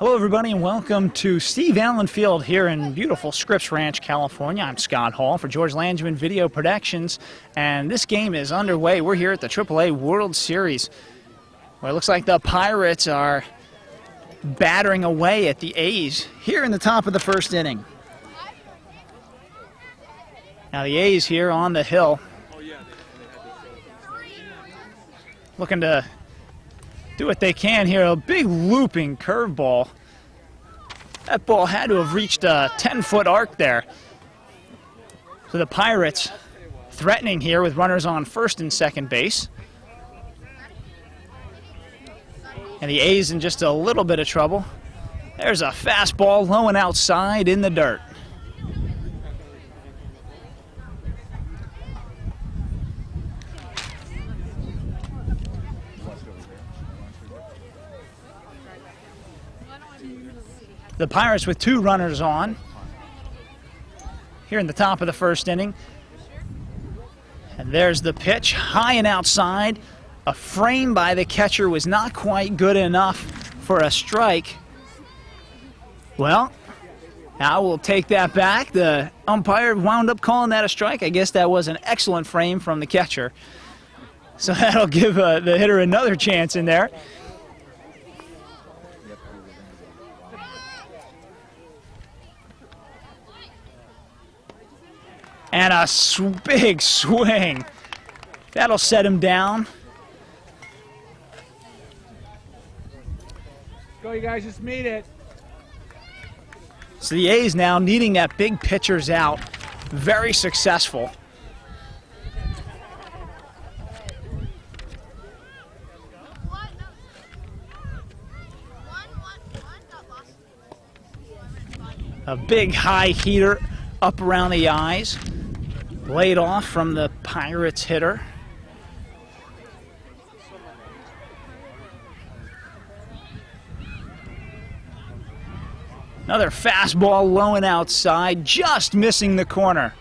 Hello everybody and welcome to Steve Allen Field here in beautiful Scripps Ranch, California. I'm Scott Hall for George Langevin Video Productions, and this game is underway. We're here at the AAA World Series, where it looks like the Pirates are battering away at the A's here in the top of the first inning. Now the A's here on the hill, looking to do what they can here. A big looping curveball. That ball had to have reached a 10-foot arc there. So the Pirates threatening here with runners on first and second base. And the A's in just a little bit of trouble. There's a fastball low and outside in the dirt. The Pirates with two runners on here in the top of the first inning. And there's the pitch, high and outside. A frame by the catcher was not quite good enough for a strike. Well, I will take that back. The umpire wound up calling that a strike. I guess that was an excellent frame from the catcher. So that'll give the hitter another chance in there. And a big swing. That'll set him down. Go, you guys, just meet it. So the A's now needing that big pitcher's out. Very successful. A big high heater up around the eyes. Laid off from the Pirates hitter. Another fastball low and outside, just missing the corner.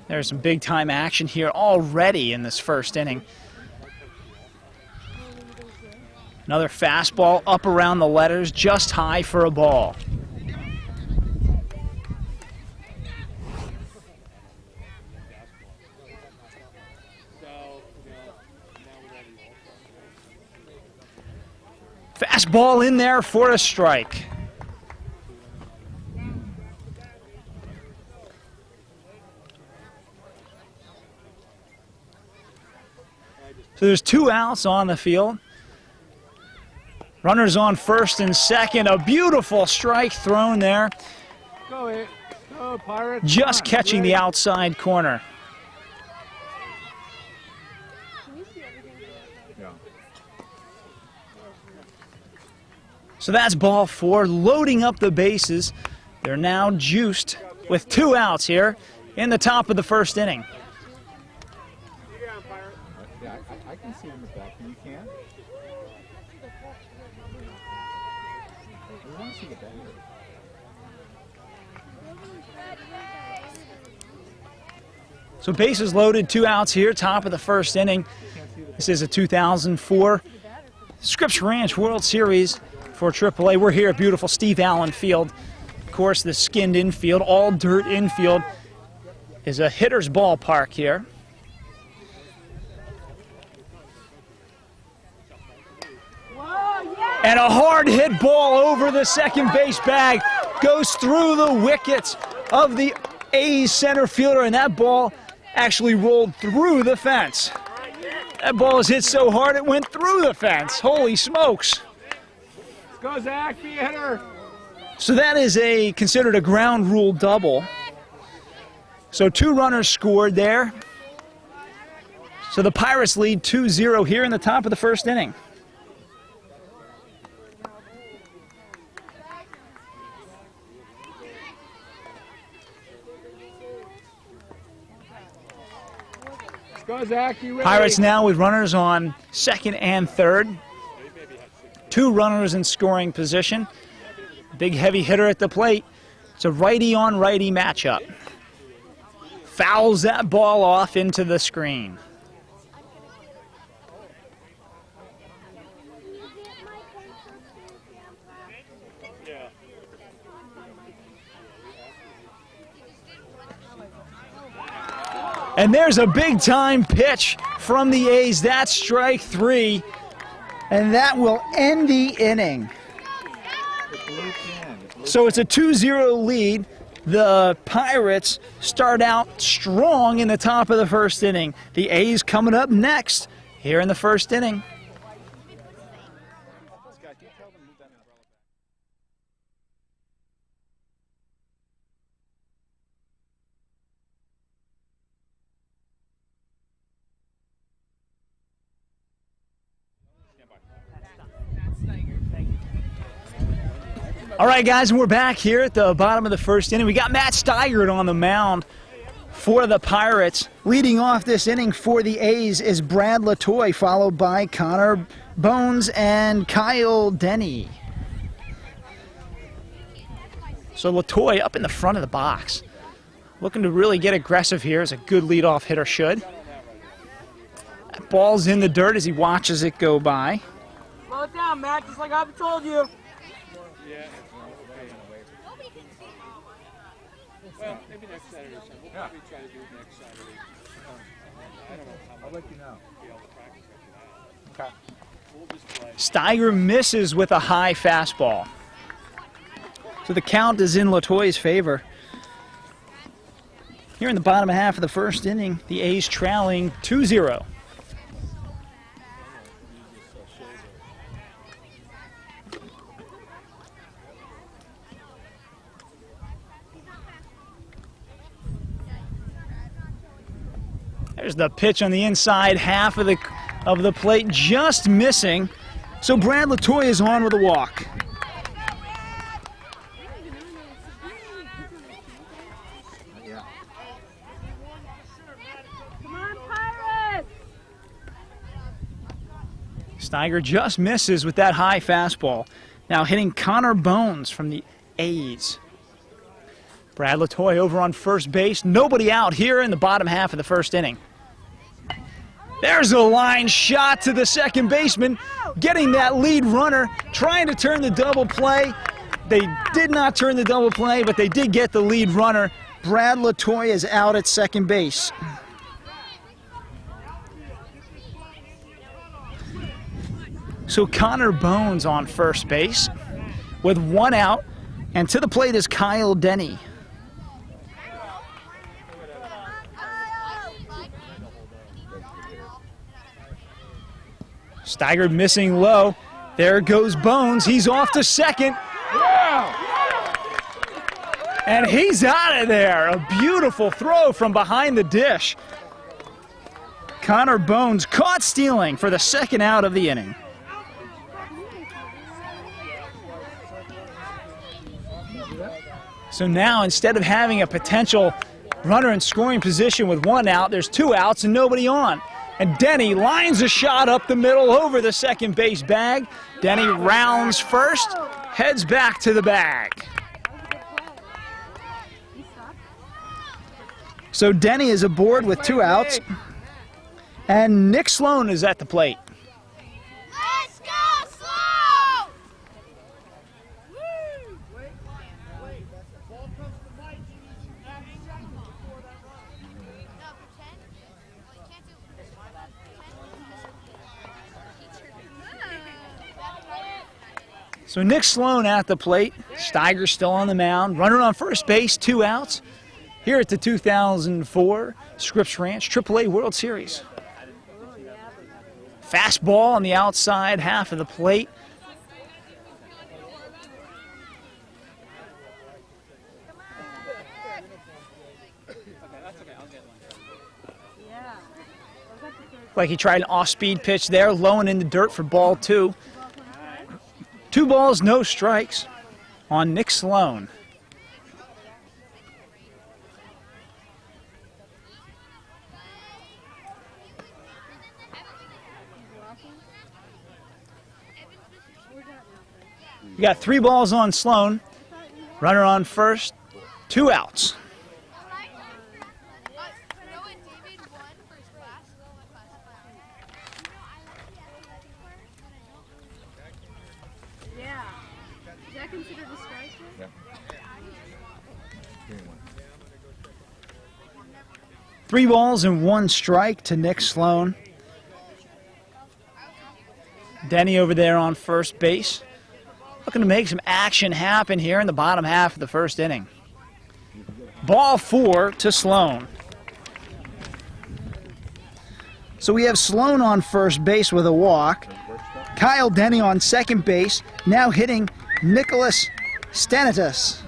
There's some big time action here already in this first inning. Another fastball up around the letters, just high for a ball. Fastball in there for a strike. So there's two outs on the field. Runners on first and second. A beautiful strike thrown there. Go, Pirates. Just catching the outside corner. So that's ball four, loading up the bases. They're now juiced with two outs here in the top of the first inning. Yeah, I can see him back. You can? We want to see the batter. So bases loaded, two outs here, top of the first inning. This is a 2004 Scripps Ranch World Series for AAA. We're here at beautiful Steve Allen Field. Of course, the skinned infield, all dirt infield, is a hitter's ballpark here. And a hard hit ball over the second base bag goes through the wickets of the A's center fielder, and that ball actually rolled through the fence. That ball is hit so hard it went through the fence. Holy smokes. Go, Zach, be a hitter. So that is considered a ground rule double. So two runners scored there. So the Pirates lead 2-0 here in the top of the first inning. Go, Zach, you ready? Pirates now with runners on second and third. Two runners in scoring position. Big heavy hitter at the plate. It's a righty on righty matchup. fouls that ball off into the screen. And there's a big-time pitch from the A's. That's strike 3, and that will end the inning. So it's a 2-0 lead. The Pirates start out strong in the top of the first inning. The A's coming up next here in the first inning. All right, guys, and we're back here at the bottom of the first inning. We got Matt Steigert on the mound for the Pirates. Leading off this inning for the A's is Brad Latoy, followed by Connor Bones and Kyle Denny. So Latoy up in the front of the box. Looking to really get aggressive here, as a good leadoff hitter should. That ball's in the dirt as he watches it go by. Slow it down, Matt, just like I've told you. Well, maybe next Saturday or something. We'll probably try to do it next Saturday. I don't know how much I'll let you know. we'll be able to practice after that. Okay. We'll just play. Steigert misses with a high fastball. So the count is in Latoy's favor. Here in the bottom half of the first inning, the A's trailing 2-0. There's the pitch on the inside half of the plate, just missing. So Brad Latoy is on with a walk. Yeah. Come on, Pirates! Steigert just misses with that high fastball. Now hitting Connor Bones from the A's. Brad Latoy over on first base. Nobody out here in the bottom half of the first inning. There's a line shot to the second baseman, getting that lead runner, trying to turn the double play. They did not turn the double play, but they did get the lead runner. Brad Latoy is out at second base. So Connor Bones on first base with one out, and to the plate is Kyle Denny. Steigert missing low. There goes Bones. He's off to second. And he's out of there. A beautiful throw from behind the dish. Connor Bones caught stealing for the second out of the inning. So now, instead of having a potential runner in scoring position with one out, there's two outs and nobody on. And Denny lines a shot up the middle over the second base bag. Denny rounds first, heads back to the bag. So Denny is aboard with two outs. And Nick Sloan is at the plate. Let's go, Sloan! So Nick Sloan at the plate. Steiger still on the mound. Runner on first base, two outs. Here at the 2004 Scripps Ranch AAA World Series. Fastball on the outside half of the plate. Like he tried an off-speed pitch there, low and in the dirt for ball two. 2 balls, no strikes on Nick Sloan. You got 3 balls on Sloan. Runner on first, 2 outs. 3 balls and 1 strike to Nick Sloan. Denny over there on first base, looking to make some action happen here in the bottom half of the first inning. Ball 4 to Sloan. So we have Sloan on first base with a walk. Kyle Denny on second base, now hitting Nicholas Stanitas.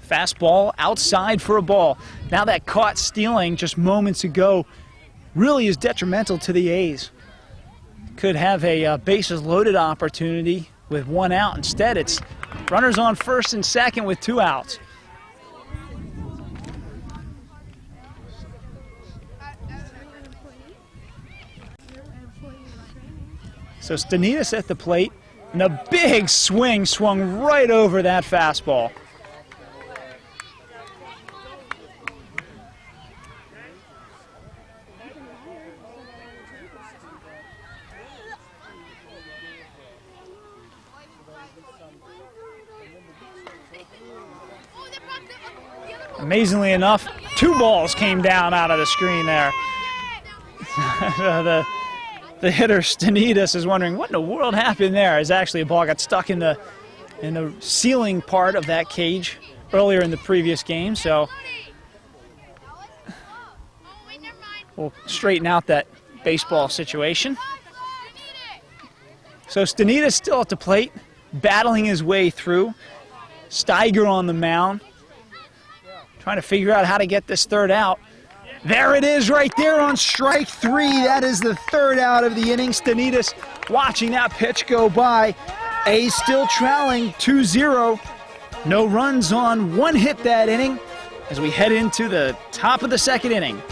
Fastball outside for a ball. Now that caught stealing just moments ago really is detrimental to the A's. Could have a bases loaded opportunity with 1 out. Instead, it's runners on first and second with 2 outs. So Stanitas at the plate, and a big swing swung right over that fastball. Amazingly enough, 2 balls came down out of the screen there. The hitter Stanitas is wondering what in the world happened there. As actually a ball got stuck in the ceiling part of that cage earlier in the previous game. So we'll straighten out that baseball situation. So Stanitas still at the plate, battling his way through. Steiger on the mound, trying to figure out how to get this 3rd out. There it is right there on strike 3. That is the 3rd out of the inning. Stanitas watching that pitch go by. A's still trailing 2-0. No runs on 1 hit that inning as we head into the top of the 2nd inning.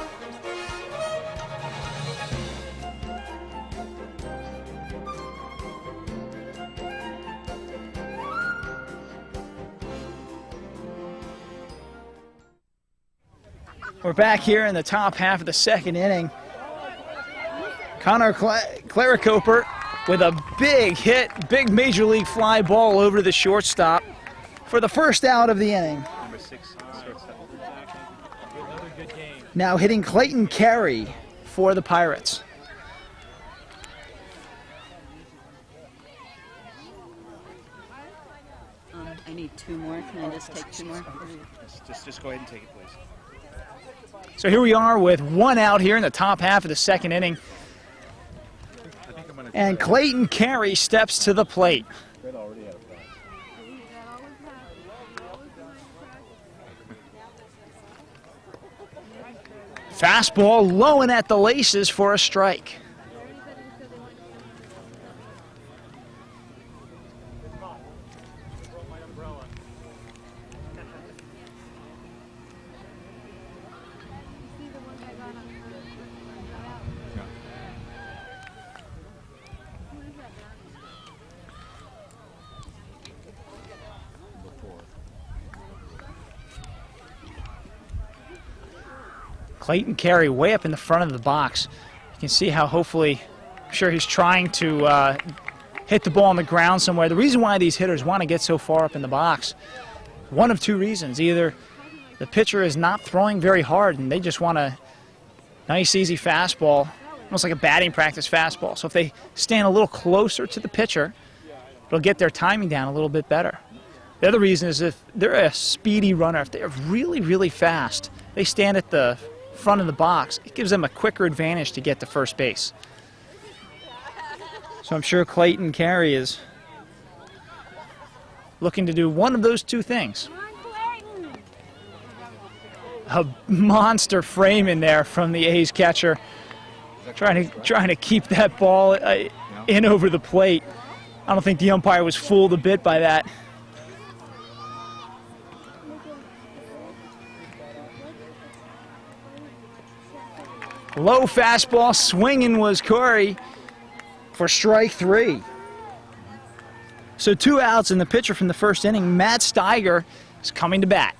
We're back here in the top half of the 2nd inning. Connor Claricoper with a big hit, big major league fly ball over to the shortstop for the 1st out of the inning. Number 6, shortstop. Another good game. Now hitting Clayton Carey for the Pirates. I need 2 more. Can I just take 2 more? Just go ahead and take it, please. So here we are with 1 out here in the top half of the 2nd inning. And Clayton Carey steps to the plate. Fastball low and at the laces for a strike. Clayton Carey way up in the front of the box. You can see how hopefully, I'm sure he's trying to hit the ball on the ground somewhere. The reason why these hitters want to get so far up in the box, one of 2 reasons. Either the pitcher is not throwing very hard and they just want a nice easy fastball, almost like a batting practice fastball. So if they stand a little closer to the pitcher, it'll get their timing down a little bit better. The other reason is if they're a speedy runner, if they're really, really fast, they stand at the front of the box, it gives them a quicker advantage to get to first base. So I'm sure Clayton Carey is looking to do one of those 2 things. A monster frame in there from the A's catcher, trying to keep that ball in over the plate. I don't think the umpire was fooled a bit by that. Low fastball swinging was Corey for strike 3. So 2 outs, and the pitcher from the 1st inning, Matt Steiger, is coming to bat.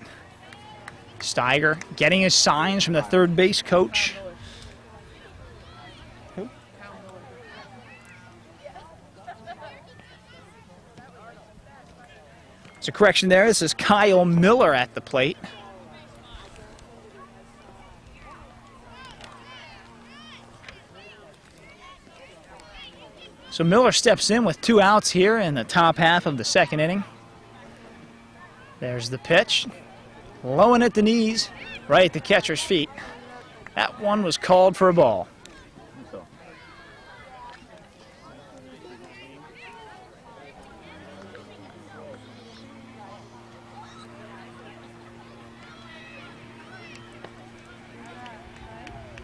Steiger getting his signs from the 3rd base coach. Just a correction there. This is Kyle Miller at the plate. So Miller steps in with 2 outs here in the top half of the second inning. There's the pitch. Low and at the knees, right at the catcher's feet. That one was called for a ball.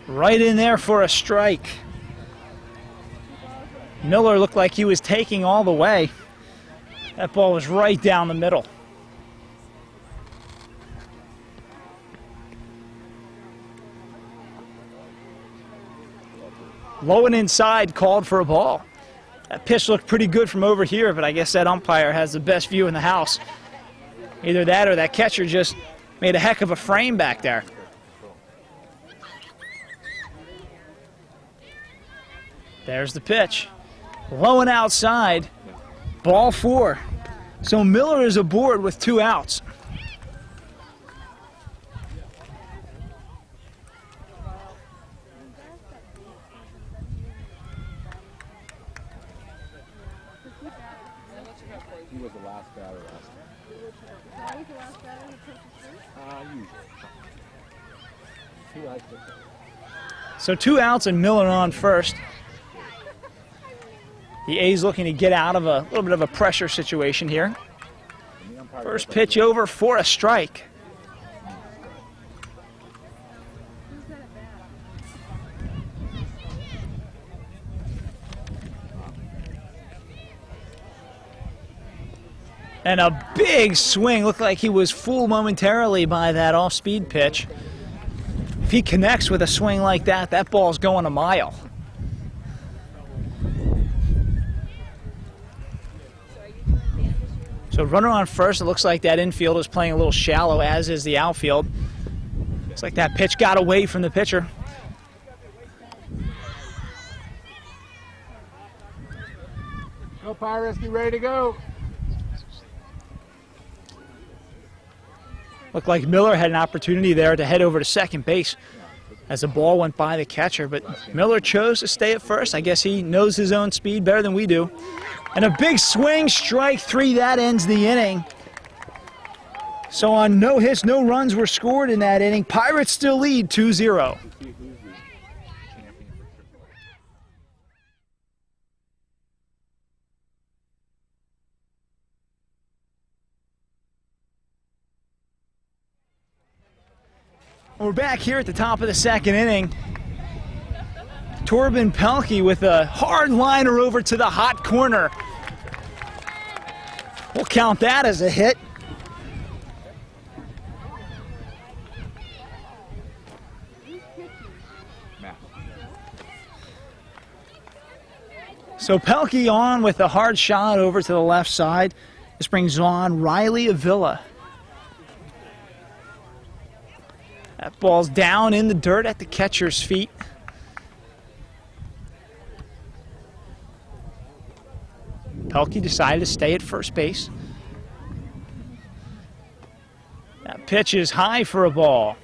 Right in there for a strike. Miller looked like he was taking all the way. That ball was right down the middle. Low and inside, called for a ball. That pitch looked pretty good from over here, but I guess that umpire has the best view in the house. Either that or that catcher just made a heck of a frame back there. There's the pitch. Low and outside, ball 4. So Miller is aboard with 2 outs. He was the last batter last time. Usually. He likes it. So 2 outs and Miller on first. The A's looking to get out of a little bit of a pressure situation here. First pitch over for a strike. And a big swing. Looked like he was fooled momentarily by that off-speed pitch. If he connects with a swing like that, that ball's going a mile. So runner on first. It looks like that infield is playing a little shallow, as is the outfield. Looks like that pitch got away from the pitcher. Go Pirates, be ready to go. Looked like Miller had an opportunity there to head over to second base as the ball went by the catcher, but Miller chose to stay at first. I guess he knows his own speed better than we do. And a big swing, strike 3, that ends the inning. So on no hits, no runs were scored in that inning. Pirates still lead 2-0. We're back here at the top of the second inning. Torben Pelkey with a hard liner over to the hot corner. We'll count that as a hit. So Pelkey on with a hard shot over to the left side. This brings on Riley Avila. That ball's down in the dirt at the catcher's feet. Pelkey decided to stay at first base. That pitch is high for a ball.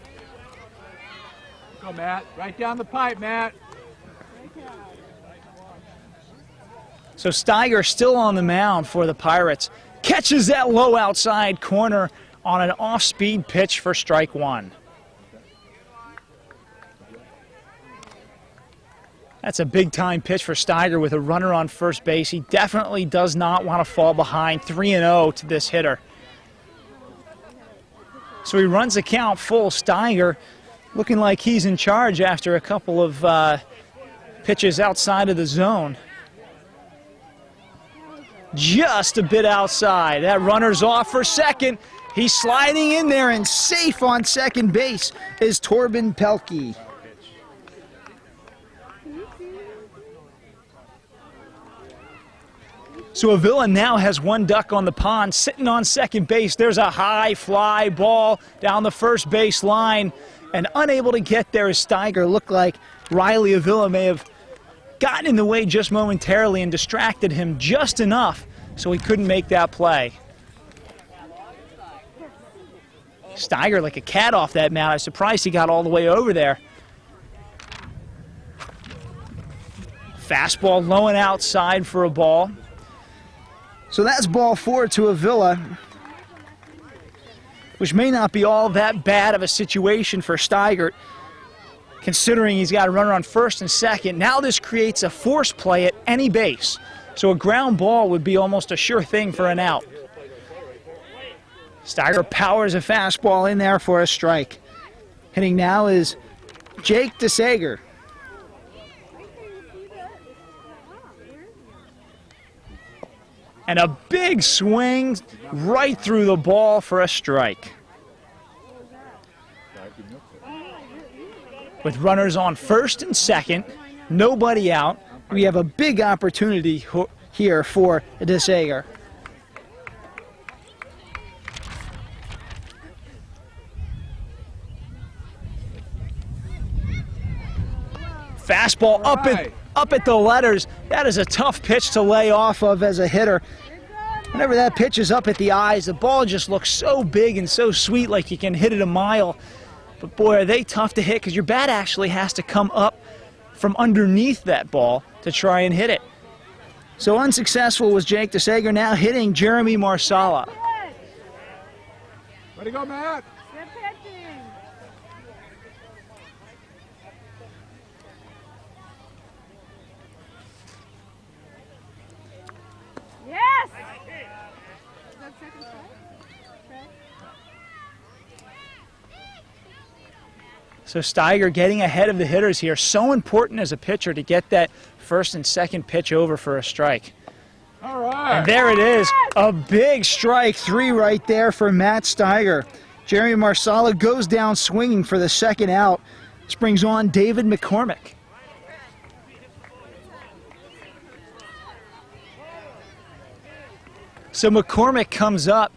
Go, Matt. Right down the pipe, Matt. So Steiger still on the mound for the Pirates. Catches that low outside corner on an off-speed pitch for strike 1. That's a big-time pitch for Steiger with a runner on first base. He definitely does not want to fall behind 3-0 to this hitter. So he runs the count full. Steiger looking like he's in charge after a couple of pitches outside of the zone. Just a bit outside. That runner's off for second. He's sliding in there, and safe on second base is Torben Pelkey. So Avila now has 1 duck on the pond, sitting on second base. There's a high fly ball down the first base line, and unable to get there as Steiger. Looked like Riley Avila may have gotten in the way just momentarily and distracted him just enough so he couldn't make that play. Steiger like a cat off that mound. I was surprised he got all the way over there. Fastball low and outside for a ball. So that's ball 4 to Avila, which may not be all that bad of a situation for Steiger, considering he's got a runner on first and second. Now this creates a force play at any base. So a ground ball would be almost a sure thing for an out. Steiger powers a fastball in there for a strike. Hitting now is Jake DeSager. And a big swing right through the ball for a strike. With runners on first and second, nobody out, we have a big opportunity here for DeSager. Fastball up at the letters. That is a tough pitch to lay off of as a hitter. Whenever that pitch is up at the eyes, the ball just looks so big and so sweet, like you can hit it a mile. But boy, are they tough to hit, because your bat actually has to come up from underneath that ball to try and hit it. So unsuccessful was Jake DeSager, now hitting Jeremy Marsala. Way to go, Matt. Good pitching. Yes! Is that second strike? Okay. So Steiger getting ahead of the hitters here. So important as a pitcher to get that first and second pitch over for a strike. All right. And there it is. A big strike 3 right there for Matt Steiger. Jeremy Marsala goes down swinging for the second out. This brings on David McCormick. So McCormick comes up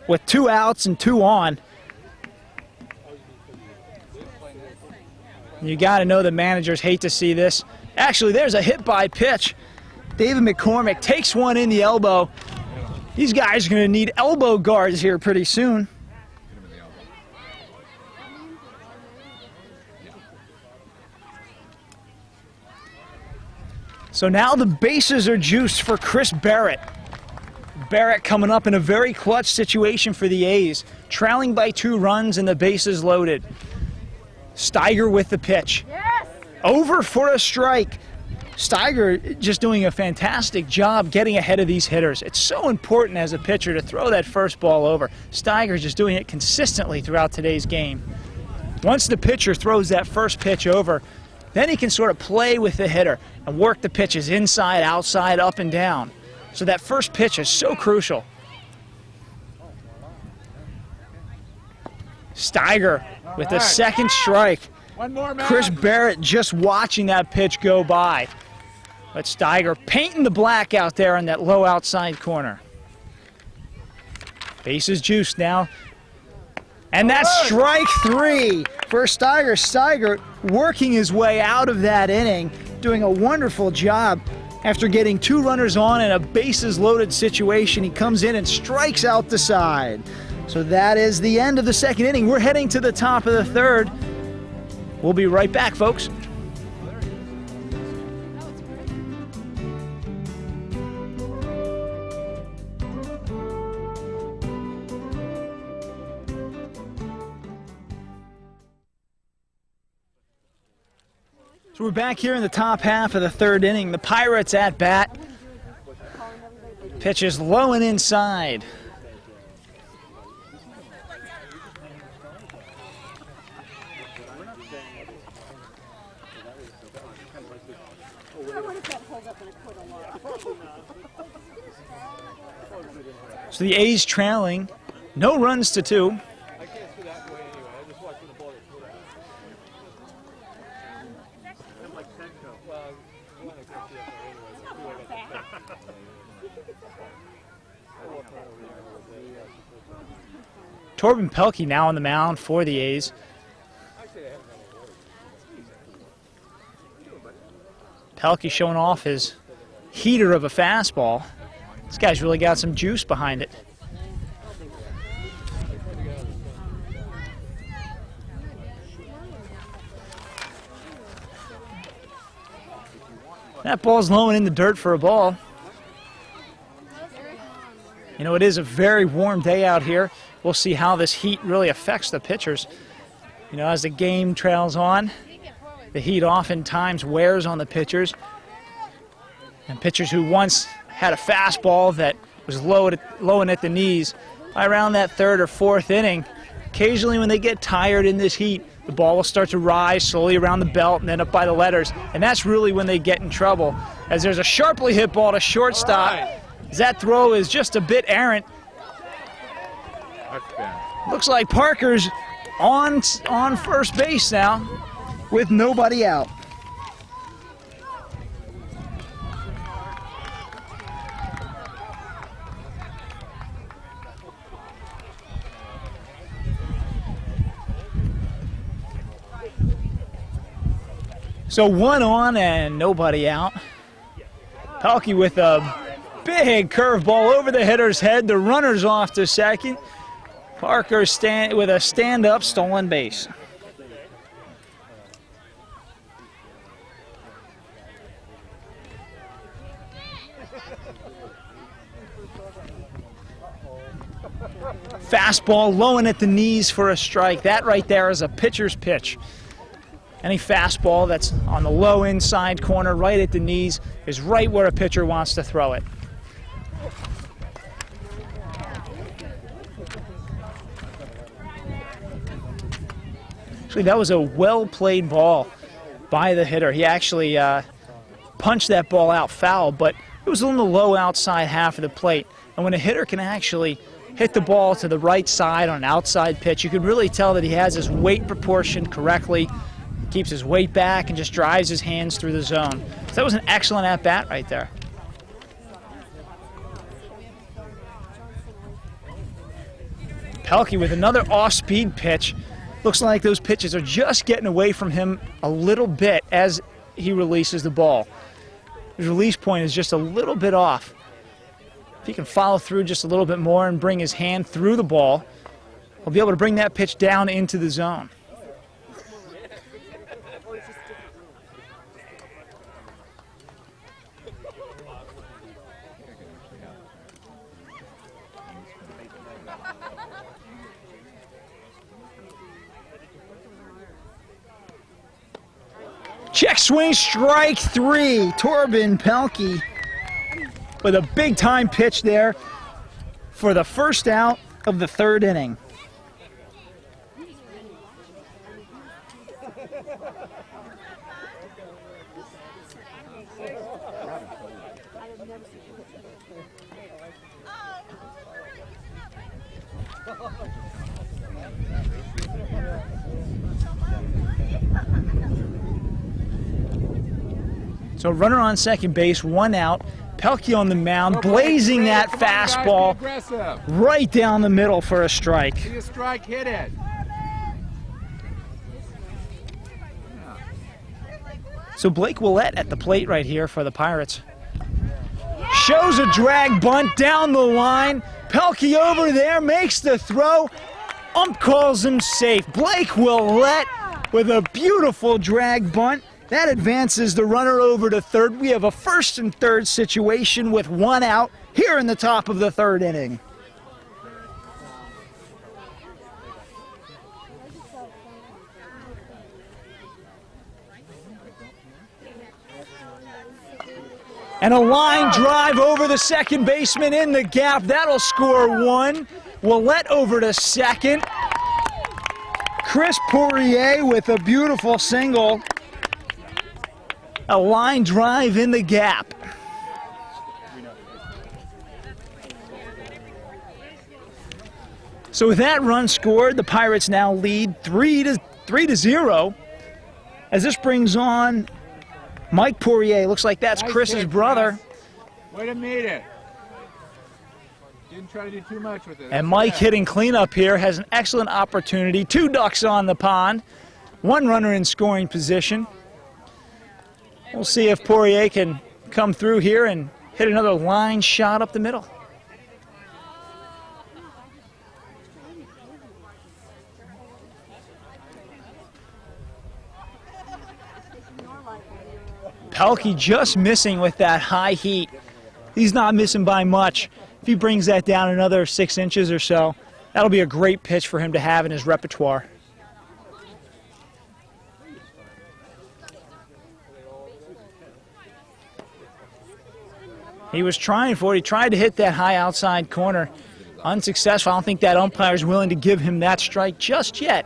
with 2 outs and 2 on. You got to know the managers hate to see this. Actually, there's a hit by pitch. David McCormick takes one in the elbow. These guys are going to need elbow guards here pretty soon. So now the bases are juiced for Chris Barrett. Barrett coming up in a very clutch situation for the A's, trailing by 2 runs and the bases loaded. Steiger with the pitch. Yes! Over for a strike. Steiger just doing a fantastic job getting ahead of these hitters. It's so important as a pitcher to throw that first ball over. Steiger just doing it consistently throughout today's game. Once the pitcher throws that first pitch over, then he can sort of play with the hitter and work the pitches inside, outside, up and down. So that first pitch is so crucial. Steiger with the second strike. One more, Matt. Chris Barrett just watching that pitch go by. But Steiger painting the black out there in that low outside corner. Bases juiced now. And that's strike 3 for Steiger. Steiger working his way out of that inning, doing a wonderful job. After getting 2 runners on in a bases loaded situation, he comes in and strikes out the side. So that is the end of the second inning. We're heading to the top of the third. We'll be right back, folks. So we're back here in the top half of the third inning. The Pirates at bat. Pitch is low and inside. So the A's trailing, no runs to 2. Torben Pelkey now on the mound for the A's. Pelkey showing off his heater of a fastball. This guy's really got some juice behind it. That ball's low and in the dirt for a ball. You know, it is a very warm day out here. We'll see how this heat really affects the pitchers. You know, as the game trails on, the heat oftentimes wears on the pitchers. And pitchers who once had a fastball that was low and at the knees, by around that third or fourth inning, occasionally when they get tired in this heat, the ball will start to rise slowly around the belt and then up by the letters. And that's really when they get in trouble. As there's a sharply hit ball to shortstop. As that throw is just a bit errant. Looks like Parker's on first base now with nobody out. So 1 on and nobody out. Pelkey with a big curveball over the hitter's head. The runner's off to second. Parker with a stand-up stolen base. Fastball low and at the knees for a strike. That right there is a pitcher's pitch. Any fastball that's on the low inside corner, right at the knees, is right where a pitcher wants to throw it. Actually, that was a well-played ball by the hitter. He actually punched that ball out foul, but it was on the low outside half of the plate. And when a hitter can actually hit the ball to the right side on an outside pitch, you can really tell that he has his weight proportioned correctly, keeps his weight back, and just drives his hands through the zone. So that was an excellent at-bat right there. Pelkey with another off-speed pitch. Looks like those pitches are just getting away from him a little bit as he releases the ball. His release point is just a little bit off. If he can follow through just a little bit more and bring his hand through the ball, he'll be able to bring that pitch down into the zone. Check swing, strike 3. Torben Pelkey with a big-time pitch there for the first out of the third inning. So runner on second base, 1 out. Pelkey on the mound, blazing that fastball right down the middle for a strike. See a strike, hit it. So Blake Willett at the plate right here for the Pirates. Shows a drag bunt down the line. Pelkey over there, makes the throw. Ump calls him safe. Blake Willett with a beautiful drag bunt. That advances the runner over to third. We have a first and third situation with 1 out here in the top of the third inning. And a line drive over the second baseman in the gap. That'll score 1. Willett over to second. Chris Poirier with a beautiful single. A line drive in the gap. So with that run scored, the Pirates now lead 3-0. As this brings on Mike Poirier. Looks like that's Nice Chris's hit, brother. Way to meet it. Didn't try to do too much with it. And Mike hitting cleanup here has an excellent opportunity. 2 ducks on the pond. 1 runner in scoring position. We'll see if Poirier can come through here and hit another line shot up the middle. Pelkey just missing with that high heat. He's not missing by much. If he brings that down another 6 inches or so, that'll be a great pitch for him to have in his repertoire. He was trying for it. He tried to hit that high outside corner. Unsuccessful. I don't think that umpire is willing to give him that strike just yet.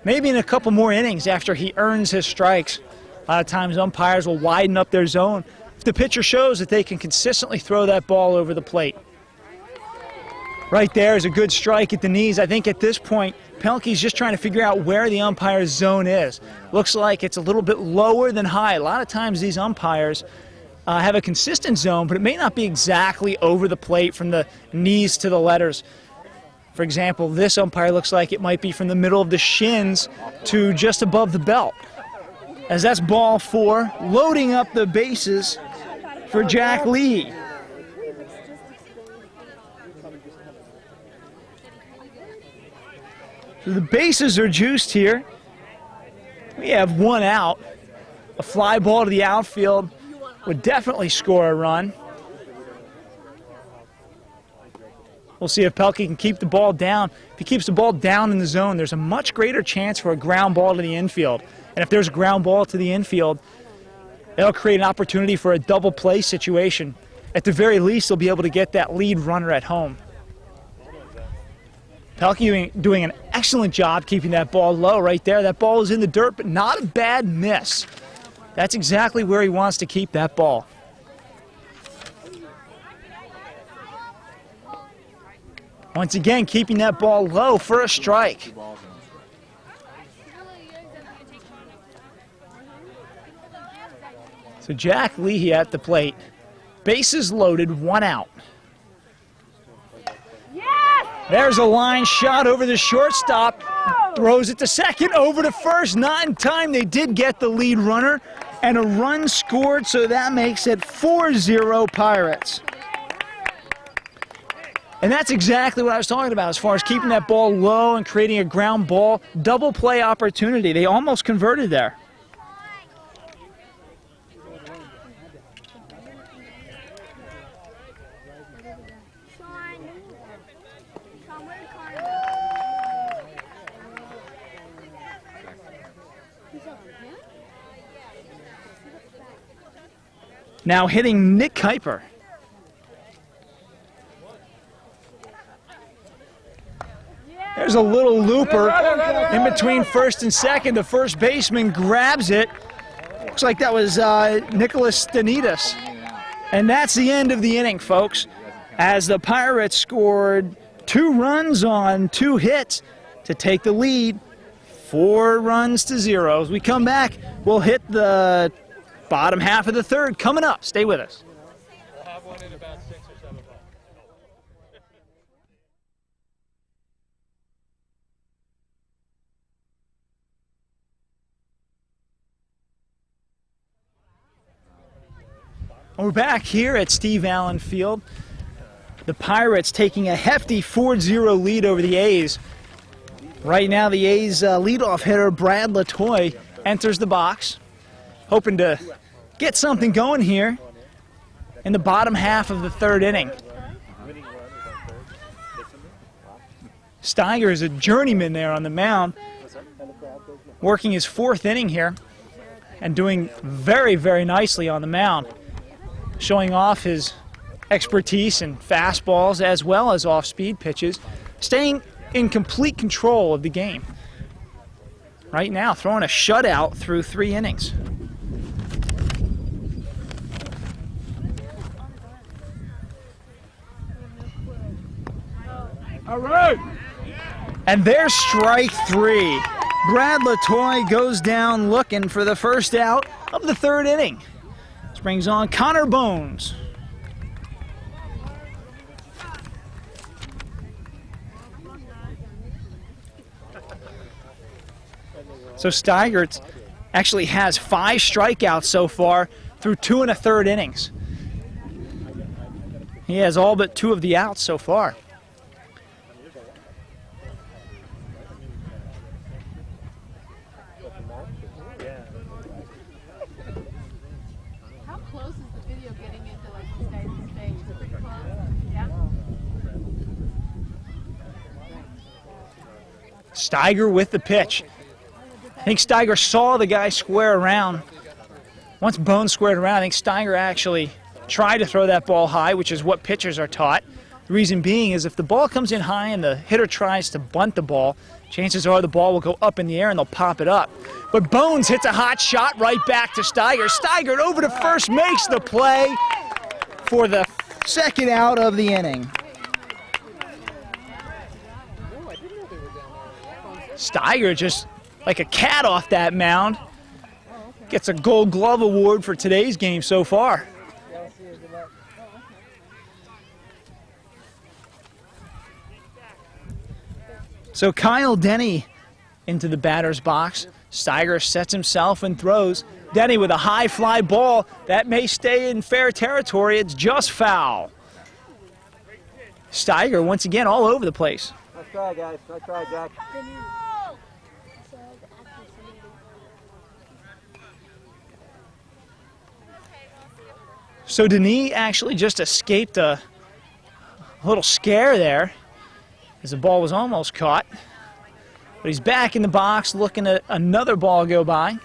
Maybe in a couple more innings after he earns his strikes. A lot of times umpires will widen up their zone if the pitcher shows that they can consistently throw that ball over the plate. Right there is a good strike at the knees. I think at this point, Pelkey's just trying to figure out where the umpire's zone is. Looks like it's a little bit lower than high. A lot of times these umpires have a consistent zone, but it may not be exactly over the plate from the knees to the letters. For example, this umpire looks like it might be from the middle of the shins to just above the belt. As that's ball 4, loading up the bases for Jack Lee. So the bases are juiced here. We have 1 out. A fly ball to the outfield would definitely score a run. We'll see if Pelkey can keep the ball down. If he keeps the ball down in the zone, there's a much greater chance for a ground ball to the infield. And if there's a ground ball to the infield, that'll create an opportunity for a double play situation. At the very least, they'll be able to get that lead runner at home. Pelkey doing an excellent job keeping that ball low right there. That ball is in the dirt, but not a bad miss. That's exactly where he wants to keep that ball. Once again, keeping that ball low for a strike. So Jack Leahy at the plate. Bases loaded, 1 out. There's a line shot over the shortstop. Throws it to second, over to first. Not in time. They did get the lead runner. And a run scored, so that makes it 4-0 Pirates. And that's exactly what I was talking about as far as keeping that ball low and creating a ground ball double play opportunity. They almost converted there. Now hitting Nick Kuiper. There's a little looper in between first and second. The first baseman grabs it. Looks like that was Nicholas Stanitas. And that's the end of the inning, folks, as the Pirates scored 2 runs on 2 hits to take the lead, 4-0. As we come back, we'll hit the bottom half of the third coming up. Stay with us. We'll have one in about 6 or 7 o'clock. We're back here at Steve Allen Field. The Pirates taking a hefty 4-0 lead over the A's. Right now, the A's leadoff hitter, Brad Latoy, enters the box, hoping to get something going here in the bottom half of the third inning. Steiger is a journeyman there on the mound, working his 4th inning here and doing very, very nicely on the mound, showing off his expertise in fastballs as well as off-speed pitches, staying in complete control of the game. Right now, throwing a shutout through 3 innings. All right. And there's strike 3. Brad Latoy goes down looking for the first out of the 3rd inning. This brings on Connor Bones. So Steiger actually has 5 strikeouts so far through 2 1/3 innings. He has all but 2 of the outs so far. Steiger with the pitch. I think Steiger saw the guy square around. Once Bones squared around, I think Steiger actually tried to throw that ball high, which is what pitchers are taught. The reason being is if the ball comes in high and the hitter tries to bunt the ball, chances are the ball will go up in the air and they'll pop it up. But Bones hits a hot shot right back to Steiger. Steiger over to first, makes the play for the second out of the inning. Steiger just like a cat off that mound. Gets a Gold Glove award for today's game so far. So Kyle Denny into the batter's box. Steiger sets himself and throws. Denny with a high fly ball. That may stay in fair territory. It's just foul. Steiger once again all over the place. Nice try, guys. Nice try, Jack. So Denis actually just escaped a little scare there as the ball was almost caught. But he's back in the box looking at another ball go by.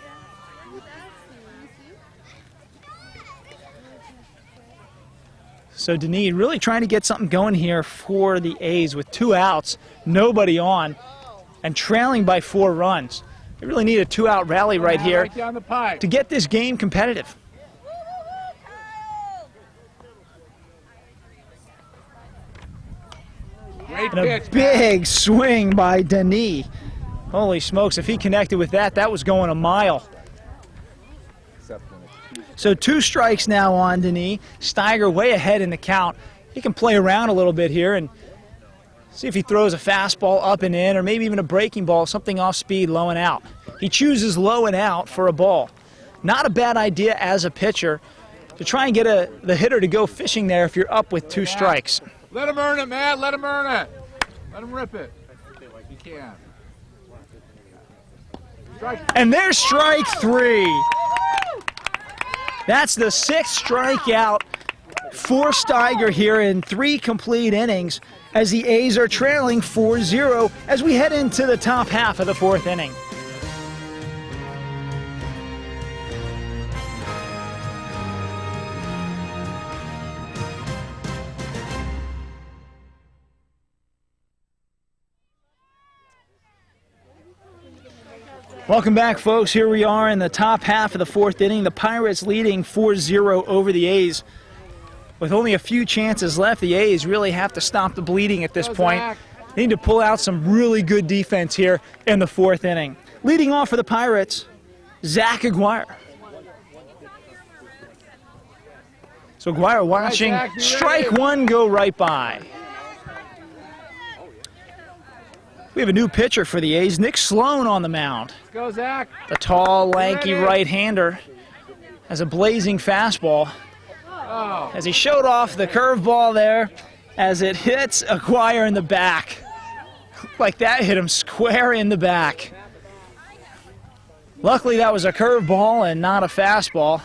So Denis really trying to get something going here for the A's with 2 outs, nobody on, and trailing by 4 runs. They really need a 2-out rally right here Right down the pipe. to get this game competitive. Great And a pitch. big swing by Denis. Holy smokes, if he connected with that, that was going a mile. So 2 strikes now on Denis. Steiger way ahead in the count. He can play around a little bit here and see if he throws a fastball up and in, or maybe even a breaking ball, something off speed, low and out. He chooses low and out for a ball. Not a bad idea as a pitcher to try and get the hitter to go fishing there if you're up with 2 strikes. Let him earn it, man. Let him earn it. Let him rip it. You can. Strike. And there's strike 3. That's the 6th strikeout for Steiger here in 3 complete innings as the A's are trailing 4-0 as we head into the top half of the 4th inning. Welcome back, folks. Here we are in the top half of the 4th inning. The Pirates leading 4-0 over the A's. With only a few chances left, the A's really have to stop the bleeding at this point. They need to pull out some really good defense here in the 4th inning. Leading off for the Pirates, Zach Aguirre. So Aguirre watching strike 1 go right by. We have a new pitcher for the A's, Nick Sloan on the mound. Go, Zach. The tall, lanky right-hander has a blazing fastball Oh. as he showed off the curveball there as it hits Aguirre in the back. Like that hit him square in the back. Luckily that was a curveball and not a fastball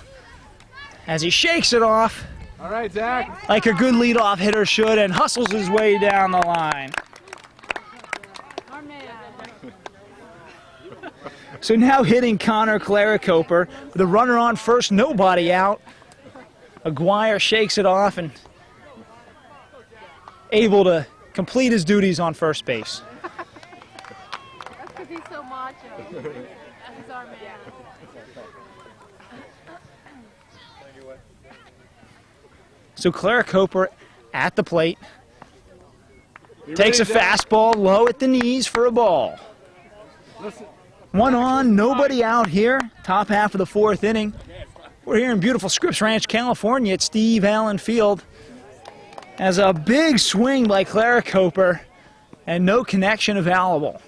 as he shakes it off All right, Zach. like a good leadoff hitter should and hustles his way down the line. So now hitting Connor Claricoper with a runner on first, nobody out. Aguirre shakes it off and able to complete his duties on first base. That's because he's so macho. He's our man. So Claricoper at the plate. Takes a fastball low at the knees for a ball. Listen. 1 on, nobody out here. Top half of the 4th inning. We're here in beautiful Scripps Ranch, California at Steve Allen Field. As a big swing by Claricoper and no connection available.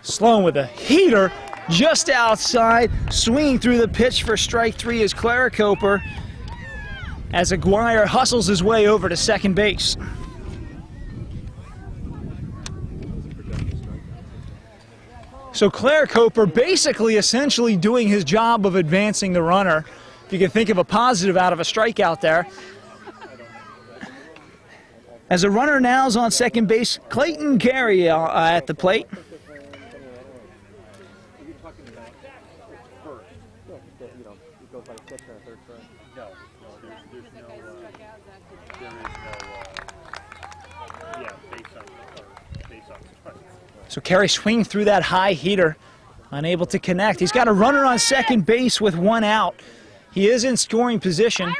Sloan with a heater just outside, swinging through the pitch for strike 3 is Claricoper as Aguirre hustles his way over to second base. So Claricoper basically essentially doing his job of advancing the runner. If you can think of a positive out of a strikeout there. As a runner now is on second base, Clayton Carey at the plate. So Carey swinging through that high heater, unable to connect. He's got a runner on second base with one out. He is in scoring position.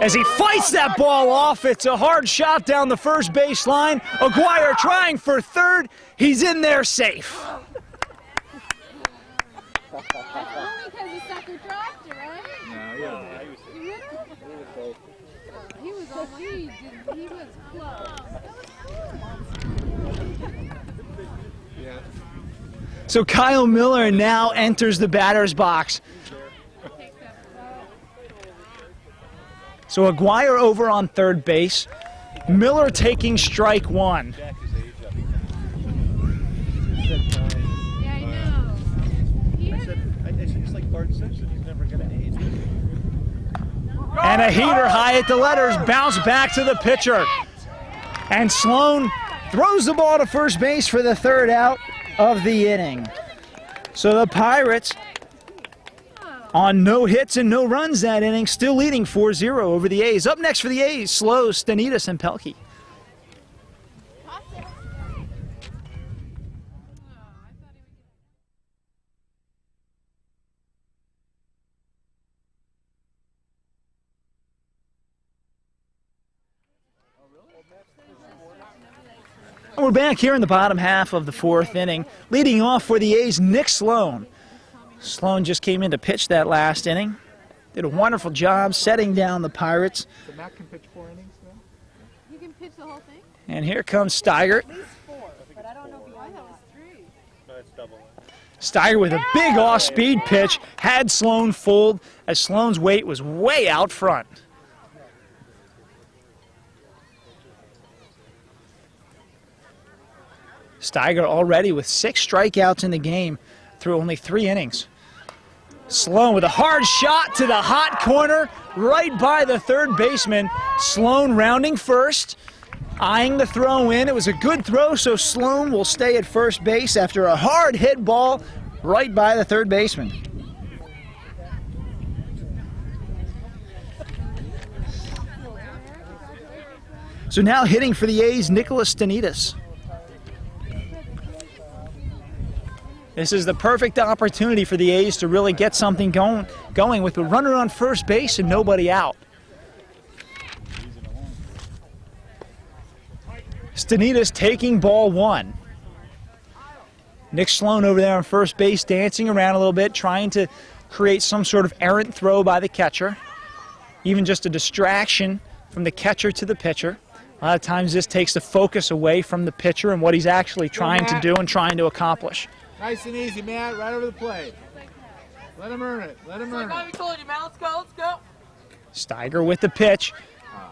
As he fights that ball off, it's a hard shot down the first base line. Aguirre trying for third. He's in there safe. Only because the sucker dropped it, right? No, yeah. You hit him? He was close. Yeah. So Kyle Miller now enters the batter's box. So Aguirre over on third base. Miller taking strike one. Yeah, I know. I said he's like Bart Simpson. He's never going to age. And a heater high at the letters. Bounce back to the pitcher. And Sloan throws the ball to first base for the third out of the inning. So the Pirates on no hits and no runs that inning, still leading 4-0 over the A's. Up next for the A's, Slow, Stanitas, and Pelkey. And we're back here in the bottom half of the fourth inning. Leading off for the A's, Nick Sloan. Sloan just came in to pitch that last inning. Did a wonderful job setting down the Pirates. So Matt can pitch 4 innings now? You can pitch the whole thing? And here comes Steiger. At least 4, but I don't know if you want that was 3. No, it's double. Steiger with a big off-speed pitch had Sloan fooled as Sloan's weight was way out front. Steiger already with 6 strikeouts in the game through only 3 innings. Sloan with a hard shot to the hot corner right by the third baseman. Sloan rounding first, eyeing the throw in. It was a good throw, so Sloan will stay at first base after a hard hit ball right by the third baseman. So now hitting for the A's, Nicholas Stanitas. This is the perfect opportunity for the A's to really get something going with a runner on first base and nobody out. Stanitas taking ball 1. Nick Sloan over there on first base dancing around a little bit, trying to create some sort of errant throw by the catcher. Even just a distraction from the catcher to the pitcher. A lot of times this takes the focus away from the pitcher and what he's actually trying to do and trying to accomplish. Nice and easy, Matt. Right over the plate. Let him earn it. Let him earn it. told you, man. Let's go. Let's go. Steiger with the pitch.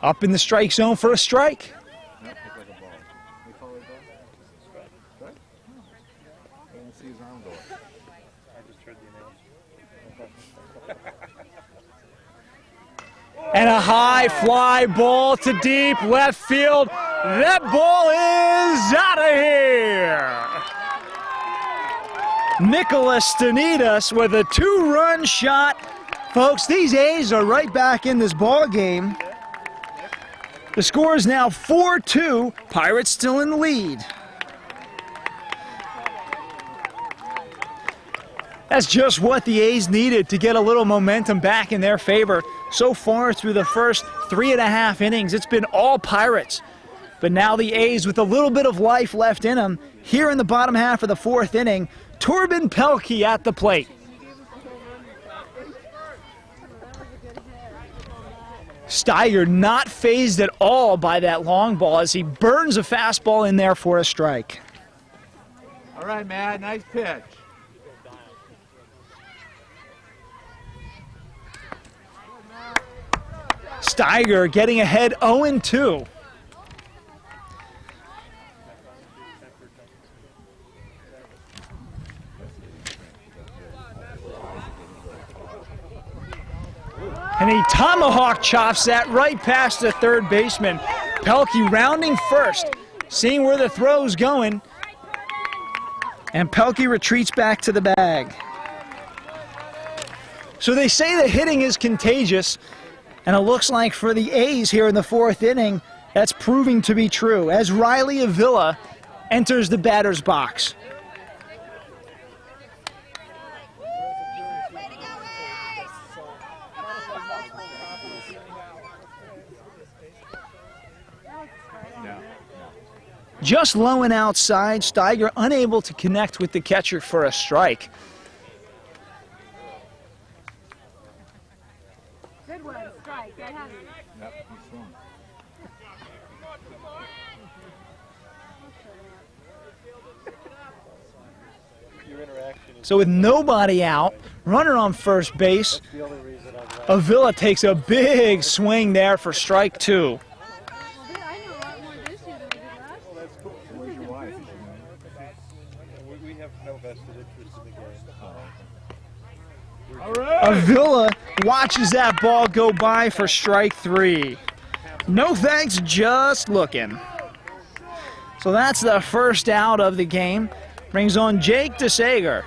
Up in the strike zone for a strike. Yep, look like a ball. They call it a ball? Strike? I didn't see his arm go up. I just heard the announce. And a high fly ball to deep left field. That ball is out of here. Nicholas Stanitas with a 2-run shot. Folks, these A's are right back in this ball game. The score is now 4-2. Pirates still in the lead. That's just what the A's needed to get a little momentum back in their favor. So far through the first 3.5 innings, it's been all Pirates. But now the A's with a little bit of life left in them. Here in the bottom half of the 4th inning, Torben Pelkey at the plate. Steiger not fazed at all by that long ball as he burns a fastball in there for a strike. All right, Matt. Nice pitch. Steiger getting ahead 0-2. And he tomahawk chops that right past the third baseman. Pelkey rounding first, seeing where the throw's going. And Pelkey retreats back to the bag. So they say the hitting is contagious, and it looks like for the A's here in the fourth inning, that's proving to be true as Riley Avila enters the batter's box. Just low and outside, Steiger unable to connect with the catcher for a strike. Good one, strike. That has it. Yep, he swung. Your interaction is So with nobody out, runner on first base, the only reason I'm laughing. Avila takes a big swing there for strike two. Well, I know a lot more this year than we did last year. That's cool. Where's your wife? We have no vested interest in the game. Avila watches that ball go by for strike three. No thanks, just looking. So that's the first out of the game. Brings on Jake DeSager.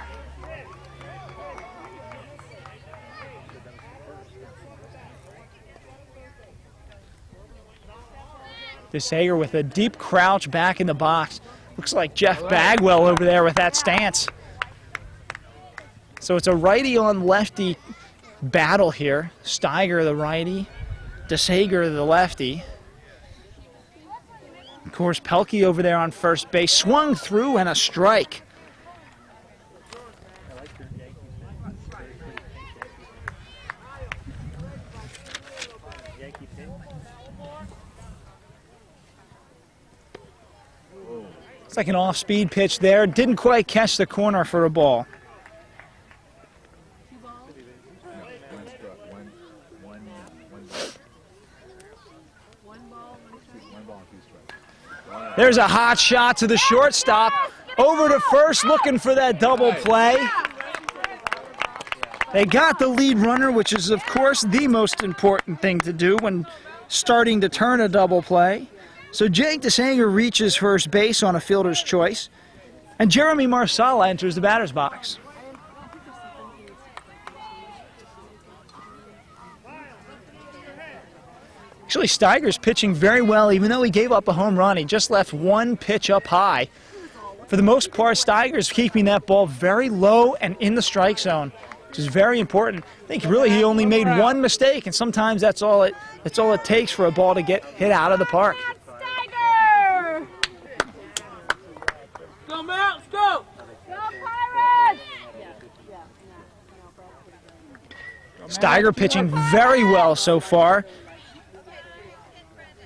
DeSager with a deep crouch back in the box. Looks like Jeff Bagwell over there with that stance. So it's a righty on lefty battle here. Steiger the righty, DeSager the lefty. Of course, Pelkey over there on first base. Swung through and a strike. It's like an off-speed pitch there. Didn't quite catch the corner for a ball. One struck. One ball and two strikes. There's a hot shot to the shortstop. Over to first, looking for that double play. They got the lead runner, which is, of course, the most important thing to do when starting to turn a double play. So Jake DeSager reaches first base on a fielder's choice, and Jeremy Marsala enters the batter's box. Actually, Steiger's pitching very well, even though he gave up a home run. He just left one pitch up high. For the most part, Steiger's keeping that ball very low and in the strike zone, which is very important. I think really he only made one mistake, and sometimes that's all it takes for a ball to get hit out of the park. Steiger! Go, Mounts, go! Go Pirates! Steiger pitching very well so far.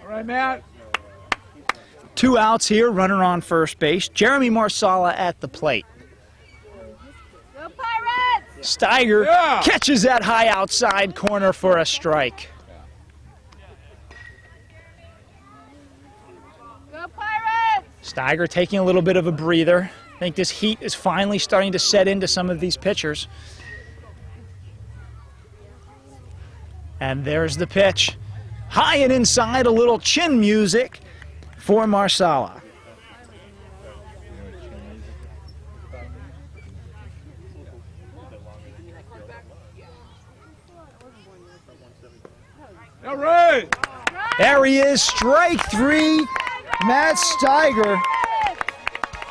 All right, Matt. Two outs here, runner on first base. Jeremy Marsala at the plate. Go Pirates! Steiger catches that high outside corner for a strike. Go Pirates! Steiger taking a little bit of a breather. I think this heat is finally starting to set into some of these pitchers. And there's the pitch. High and inside, a little chin music for Marsala. All right. There he is, strike three. Matt Steiger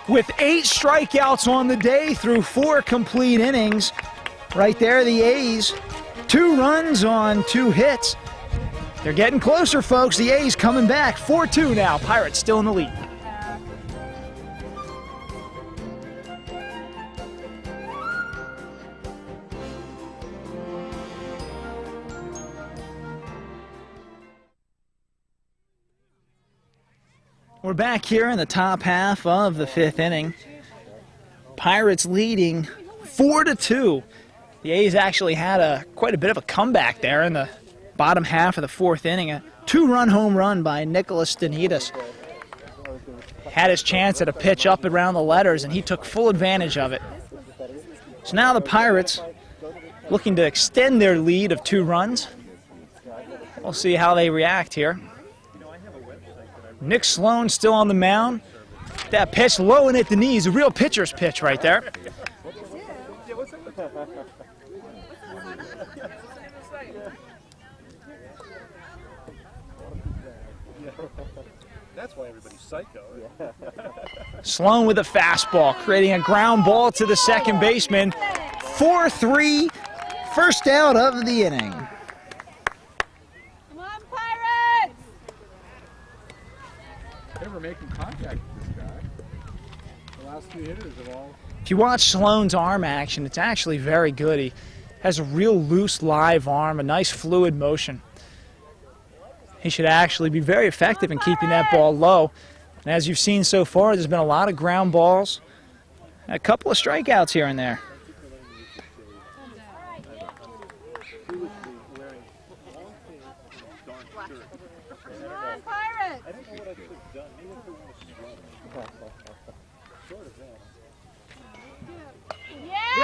with 8 strikeouts on the day through 4 complete innings. Right there, the A's. 2 runs on 2 hits. They're getting closer, folks. The A's coming back. 4-2 now. Pirates still in the lead. We're back here in the top half of the 5th inning. Pirates leading 4-2. The A's actually had quite a bit of a comeback there in the bottom half of the 4th inning. A 2-run home run by Nicholas Stanitas. Had his chance at a pitch up around the letters, and he took full advantage of it. So now the Pirates looking to extend their lead of 2 runs. We'll see how they react here. Nick Sloan still on the mound. That pitch low and at the knees, a real pitcher's pitch right there. That's why everybody's psycho. Sloan with a fastball, creating a ground ball to the second baseman. 4-3, first out of the inning. Come on, Pirates! They were making contact with this guy. The last two hitters have all. If you watch Sloan's arm action, it's actually very good. He has a real loose, live arm, a nice fluid motion. He should actually be very effective in keeping that ball low. And as you've seen so far, there's been a lot of ground balls, a couple of strikeouts here and there. Come on, Pirates!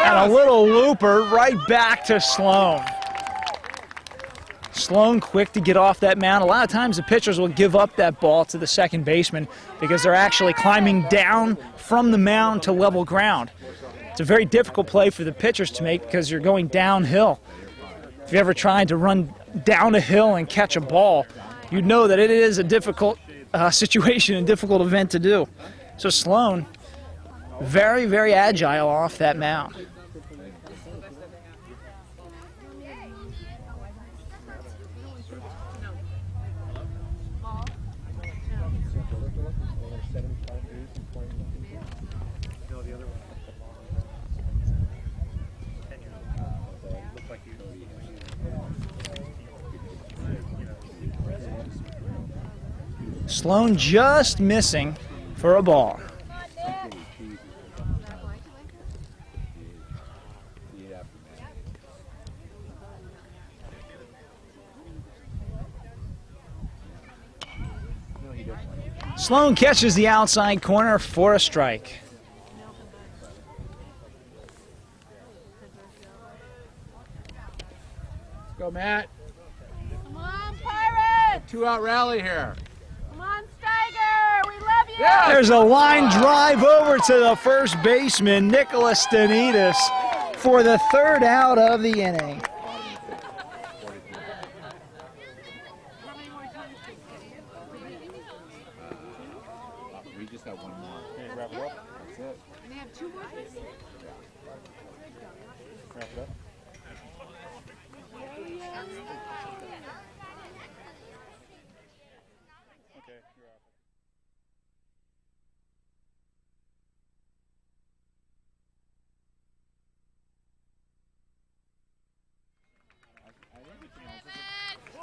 And a little looper right back to Sloan. Sloan quick to get off that mound. A lot of times the pitchers will give up that ball to the second baseman because they're actually climbing down from the mound to level ground. It's a very difficult play for the pitchers to make because you're going downhill. If you ever tried to run down a hill and catch a ball, you'd know that it is a difficult situation and difficult event to do. So Sloan, very, very agile off that mound. Sloan just missing for a ball. Sloan catches the outside corner for a strike. Let's go, Matt. Come on, Pirates! 2-out rally here. Come on, Steiger! We love you! Yeah. There's a line drive over to the first baseman, Nicholas Stanitis, for the third out of the inning. We just have one more. Wrap it up. That's it. And they have two more? Wrap it up. Okay, you're out.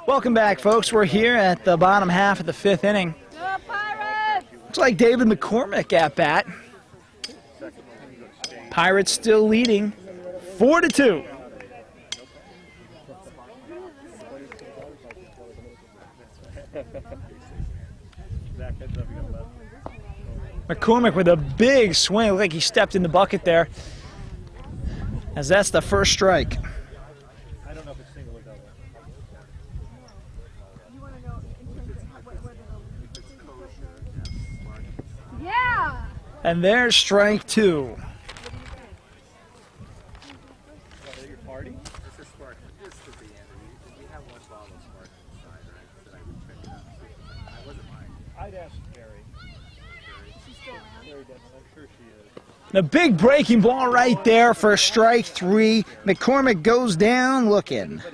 Welcome back, folks. We're here at the bottom half of the fifth inning. Go, Pirates! Looks like David McCormick at bat. Pirates still leading 4-2. McCormick with a big swing. Looked like he stepped in the bucket there, as that's the first strike. I don't know if it's single or double. You want to know in terms of where they're... Yeah! And there's strike two. Your party? This is Spark. This is the end. We have one bottle of Spark inside, right? That I would check it out. I wasn't mine. I'd ask Carrie. Carrie doesn't. I'm sure she is. The big breaking ball right there for strike three. McCormick goes down looking. He'd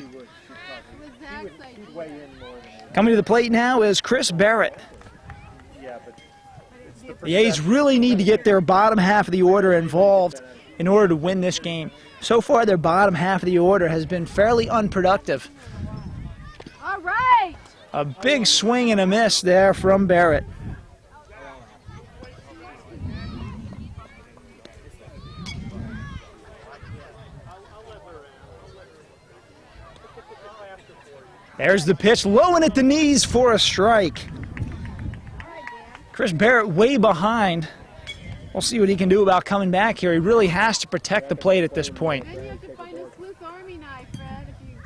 weigh in more than Coming to the plate now is Chris Barrett. yeah, but it's the The A's really need to get their bottom half of the order involved in order to win this game. So far, their bottom half of the order has been fairly unproductive. All right! A big swing and a miss there from Barrett. There's the pitch, low and at the knees for a strike. Chris Barrett way behind. We'll see what he can do about coming back here. He really has to protect the plate at this point. Then you have to find a Swiss Army knife, Fred, if you're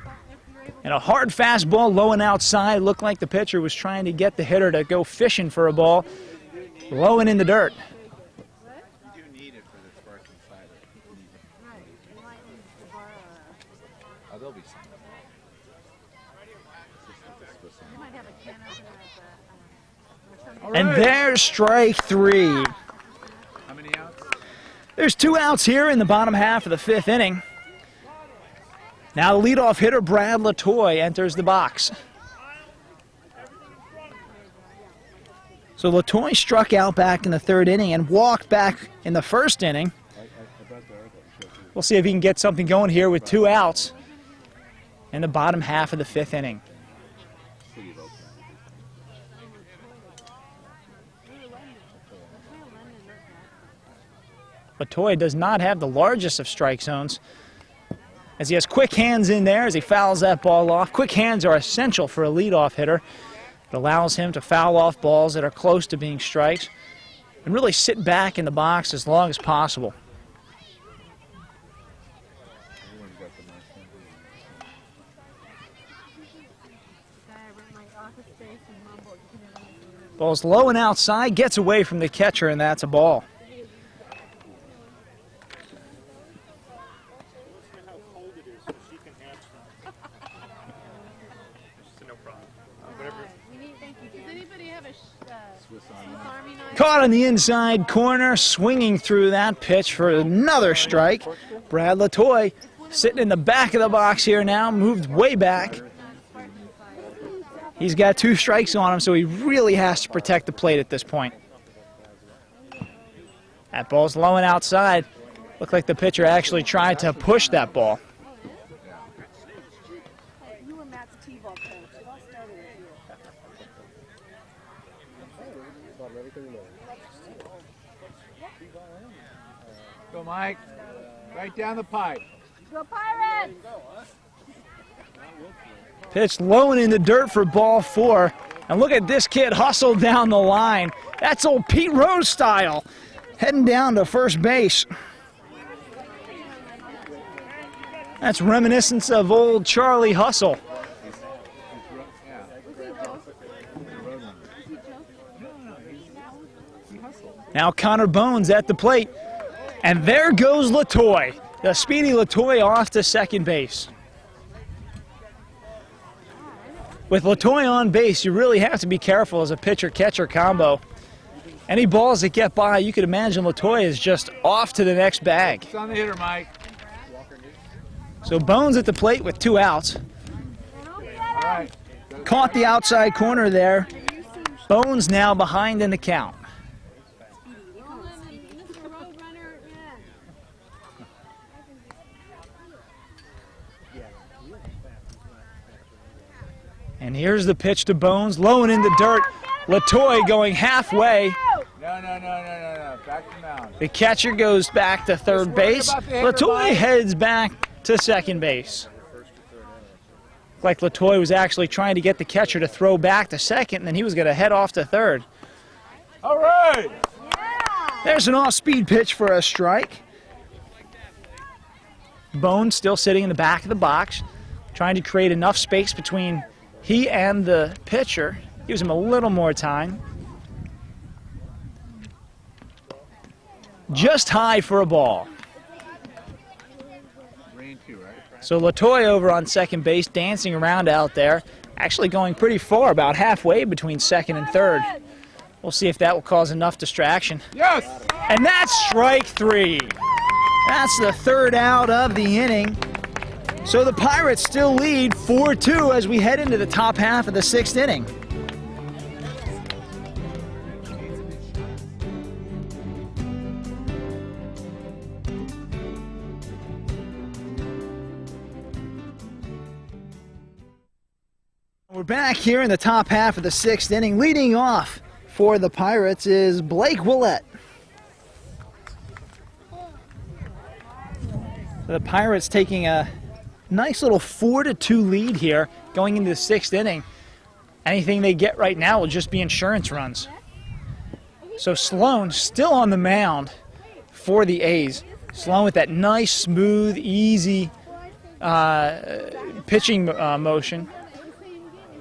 able And a hard fastball low and outside. Looked like the pitcher was trying to get the hitter to go fishing for a ball. Low and in the dirt. You do need it for the sparks inside it. Right. You might need to borrow Oh, there'll be some. you might have a can opener at the, or something. And there's strike three. How many outs? There's 2 outs here in the bottom half of the 5th inning. Now the leadoff hitter, Brad Latoy, enters the box. So Latoy struck out back in the 3rd inning and walked back in the 1st inning. We'll see if he can get something going here with 2 outs in the bottom half of the 5th inning. Latoy does not have the largest of strike zones, as he has quick hands in there as he fouls that ball off. Quick hands are essential for a leadoff hitter. It allows him to foul off balls that are close to being strikes and really sit back in the box as long as possible. Ball's low and outside, gets away from the catcher, and that's a ball. Does anybody have a Swiss Army knife? Caught on the inside corner, swinging through that pitch for another strike. Brad Latoy sitting in the back of the box here now, moved way back. He's got 2 strikes on him, so he really has to protect the plate at this point. That ball's low and outside. Looked like the pitcher actually tried to push that ball. You were Matt's T-ball coach. It all started with you. Go, Mike. Right down the pipe. Go Pirates! Pitch low and in the dirt for ball 4. And look at this kid hustle down the line. That's old Pete Rose style, heading down to first base. That's reminiscence of old Charlie Hustle. Now Connor Bones at the plate. And there goes Latoy. The speedy Latoy off to second base. With Latoy on base, you really have to be careful as a pitcher-catcher combo. Any balls that get by, you could imagine Latoy is just off to the next bag. It's on the hitter, Mike. So Bones at the plate with 2 outs. All right. Caught the outside corner there. Bones now behind in the count. And here's the pitch to Bones, low and in the dirt. Latoy going halfway. No. Back to mound. The catcher goes back to third base. Latoy heads back to second base. Like Latoy was actually trying to get the catcher to throw back to second, and then he was going to head off to third. All right. There's an off-speed pitch for a strike. Bones still sitting in the back of the box, trying to create enough space between he and the pitcher. Gives him a little more time. Just high for a ball. Rain 2, right? So Latoy over on second base, dancing around out there, actually going pretty far, about halfway between second and third. We'll see if that will cause enough distraction. Yes! And that's strike 3. That's the 3rd out of the inning. So the Pirates still lead 4-2 as we head into the top half of the 6th inning. We're back here in the top half of the 6th inning. Leading off for the Pirates is Blake Willett. The Pirates taking a nice little 4-2 lead here going into the 6th inning. Anything they get right now will just be insurance runs. So Sloan still on the mound for the A's. Sloan with that nice, smooth, easy pitching motion.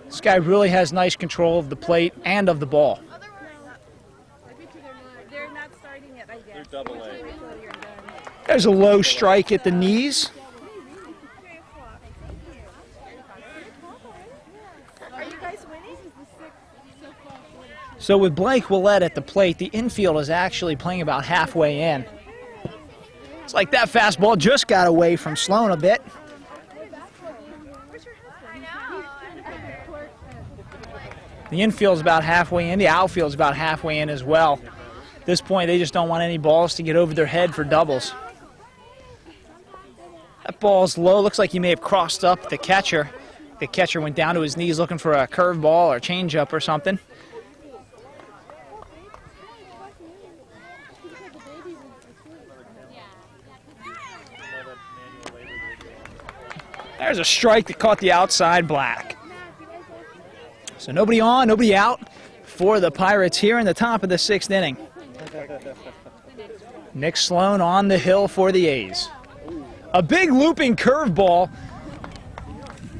This guy really has nice control of the plate and of the ball. They're not starting it, I guess. They're double A. There's a low strike at the knees. Are you guys winning? So with Blake Willett at the plate, the infield is actually playing about halfway in. It's like that fastball just got away from Sloan a bit. The infield's about halfway in. The outfield's about halfway in as well. At this point, they just don't want any balls to get over their head for doubles. That ball's low. Looks like he may have crossed up the catcher. The catcher went down to his knees looking for a curveball or changeup or something. There's a strike that caught the outside black. So nobody on, nobody out for the Pirates here in the top of the 6th inning. Nick Sloan on the hill for the A's. A big looping curveball.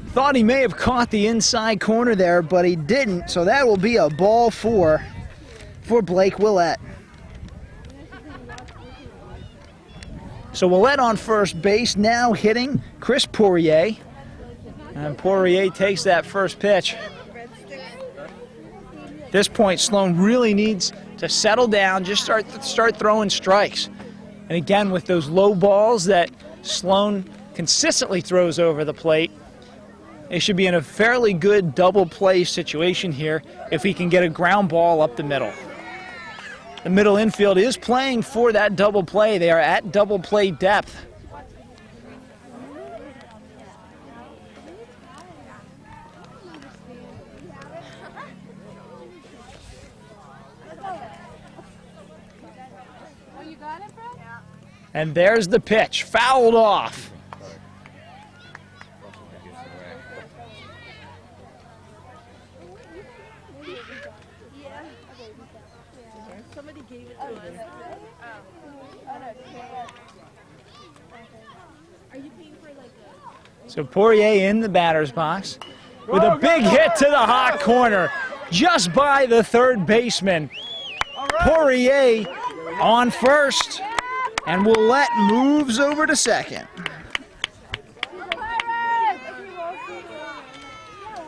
Thought he may have caught the inside corner there, but he didn't. So that will be a ball for Blake Willett. So Willett on first base, now hitting Chris Poirier. And Poirier takes that first pitch. At this point, Sloan really needs to settle down, just start throwing strikes. And again, with those low balls that Sloan consistently throws over the plate, they should be in a fairly good double play situation here if he can get a ground ball up the middle. The middle infield is playing for that double play. They are at double play depth. And there's the pitch, fouled off. Somebody gave it to us. Are you paying for like a... So Poirier in the batter's box with a big hit to the hot corner just by the third baseman. Poirier on first, and Willett moves over to second.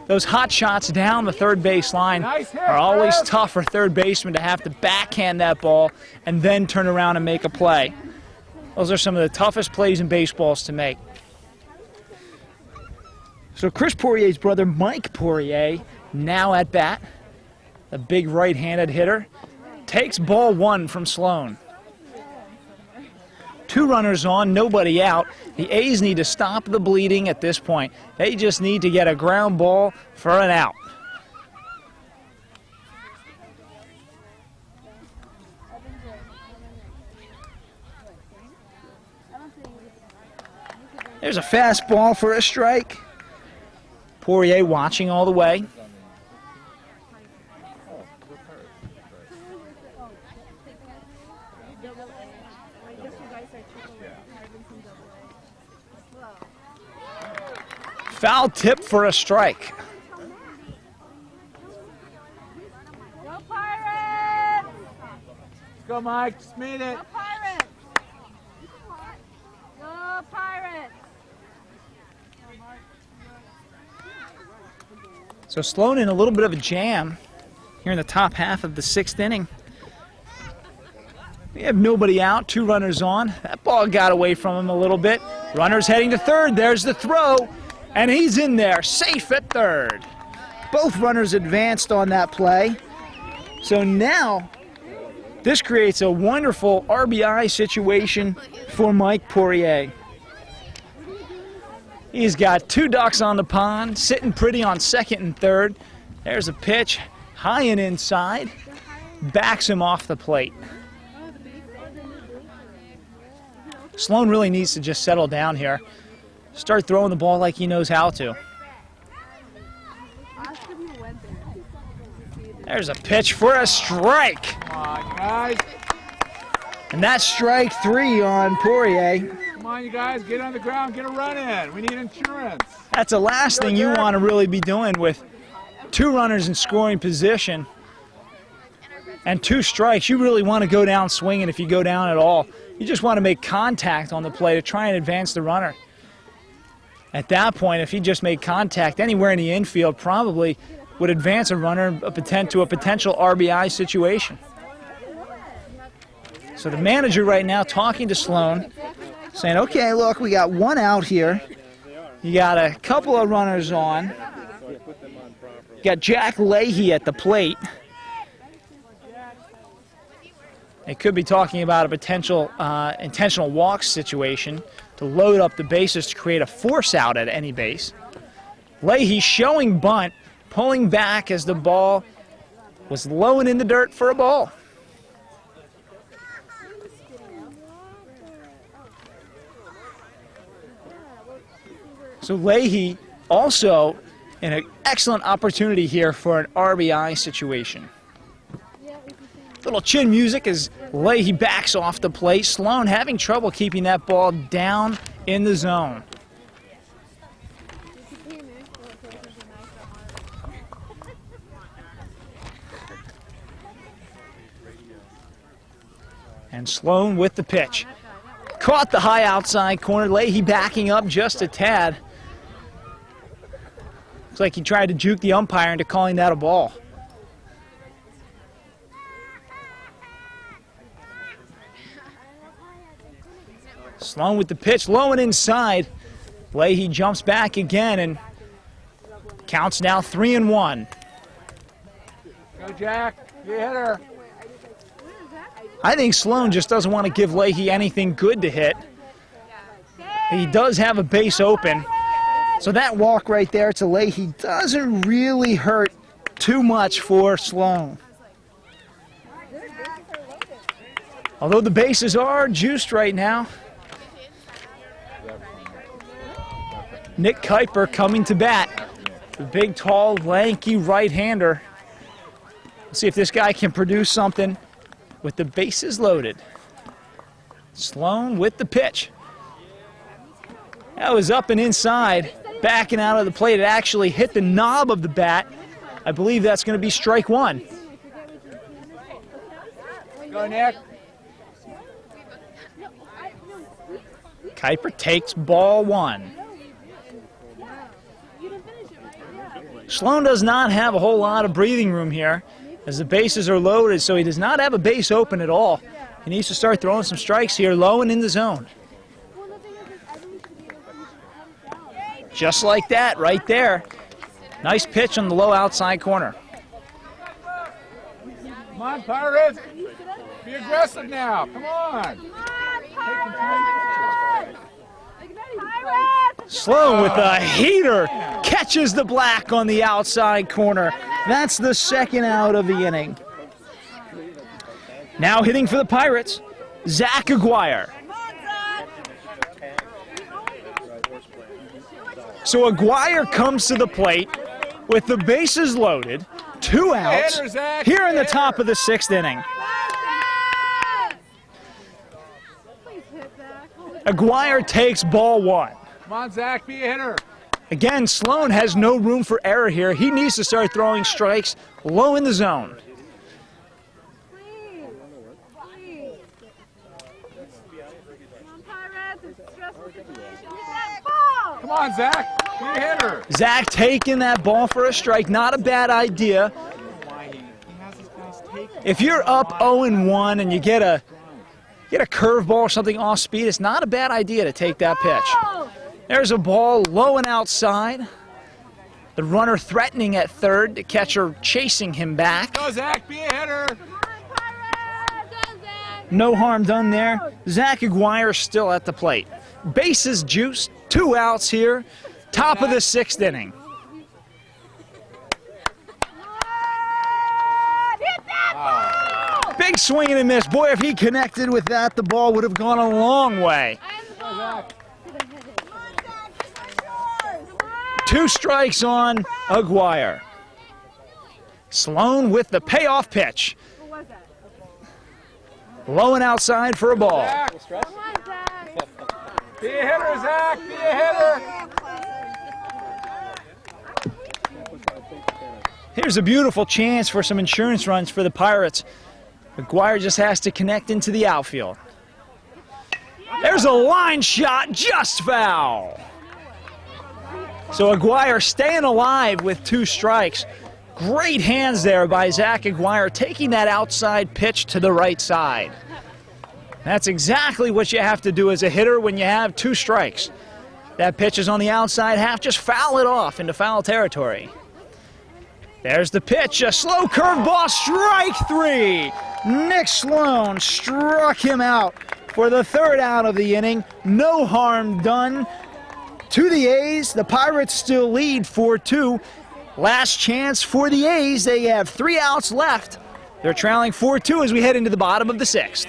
Those hot shots down the third base line are always tough for third baseman to have to backhand that ball and then turn around and make a play. Those are some of the toughest plays in baseballs to make. So Chris Poirier's brother, Mike Poirier, now at bat. The big right-handed hitter takes ball one from Sloan. 2 runners on, nobody out. The A's need to stop the bleeding at this point. They just need to get a ground ball for an out. There's a fastball for a strike. Poirier watching all the way. Foul tip for a strike. Go Pirates! Go, Mike. Just made it. Go Pirates! Go Pirates! So Sloan in a little bit of a jam here in the top half of the 6th inning. We have nobody out, 2 runners on. That ball got away from him a little bit. Runners heading to third. There's the throw. And he's in there, safe at third. Both runners advanced on that play. So now, this creates a wonderful RBI situation for Mike Poirier. He's got 2 ducks on the pond, sitting pretty on second and third. There's a pitch, high and inside, backs him off the plate. Sloan really needs to just settle down here. Start throwing the ball like he knows how to. There's a pitch for a strike. Come on, guys. And that's strike 3 on Poirier. Come on, you guys, get on the ground, get a run in. We need insurance. That's the last thing you want to really be doing with 2 runners in scoring position and 2 strikes. You really want to go down swinging if you go down at all. You just want to make contact on the play to try and advance the runner. At that point, if he just made contact anywhere in the infield, probably would advance a runner to a potential RBI situation. So the manager right now talking to Sloan, saying, okay, look, we got 1 out here. You got a couple of runners on. You got Jack Leahy at the plate. They could be talking about a potential intentional walk situation to load up the bases to create a force out at any base. Leahy showing bunt, pulling back as the ball was low and in the dirt for a ball. So Leahy also in an excellent opportunity here for an RBI situation. Little chin music as Leahy backs off the plate. Sloan having trouble keeping that ball down in the zone. And Sloan with the pitch. Caught the high outside corner. Leahy backing up just a tad. Looks like he tried to juke the umpire into calling that a ball. Sloan with the pitch, low and inside. Leahy jumps back again and counts now 3-1. Go, Jack. Be a hitter. I think Sloan just doesn't want to give Leahy anything good to hit. He does have a base open. So that walk right there to Leahy doesn't really hurt too much for Sloan. Although the bases are juiced right now. Nick Kuiper coming to bat. The big, tall, lanky right-hander. Let's see if this guy can produce something with the bases loaded. Sloan with the pitch. That was up and inside, backing out of the plate. It actually hit the knob of the bat. I believe that's going to be strike 1. Go, Nick. Kuiper takes ball 1. Sloan does not have a whole lot of breathing room here as the bases are loaded, so he does not have a base open at all. He needs to start throwing some strikes here, low and in the zone. Just like that, right there. Nice pitch on the low outside corner. Come on, Pirates. Be aggressive now. Come on. Sloan with a heater catches the black on the outside corner. That's the 2nd out of the inning. Now hitting for the Pirates, Zach Aguirre. So Aguirre comes to the plate with the bases loaded, 2 outs, here in the top of the 6th inning. Aguirre takes ball 1. Come on, Zach, be a hitter. Again, Sloan has no room for error here. He needs to start throwing strikes low in the zone. Come on, Zach, be a hitter. Zach taking that ball for a strike, not a bad idea. If you're up 0-1 and you get a curveball or something off speed, it's not a bad idea to take that pitch. There's a ball low and outside. The runner threatening at third, the catcher chasing him back. Go, Zach, be a hitter. No harm done there. Zach Aguirre still at the plate. Bases juiced, 2 outs here. Top of the 6th inning. Big swing and a miss. Boy, if he connected with that, the ball would have gone a long way. 2 strikes on Aguirre. Sloan with the payoff pitch. Low and outside for a ball. Be a hitter, Zach. Be a hitter. Here's a beautiful chance for some insurance runs for the Pirates. McGuire just has to connect into the outfield. There's a line shot, just foul. So Aguirre staying alive with 2 strikes. Great hands there by Zach Aguirre, taking that outside pitch to the right side. That's exactly what you have to do as a hitter when you have 2 strikes. That pitch is on the outside half, just foul it off into foul territory. There's the pitch, a slow curveball, strike 3. Nick Sloan struck him out for the 3rd out of the inning. No harm done to the A's. The Pirates still lead 4-2. Last chance for the A's. They have 3 outs left. They're trailing 4-2 as we head into the bottom of the 6th.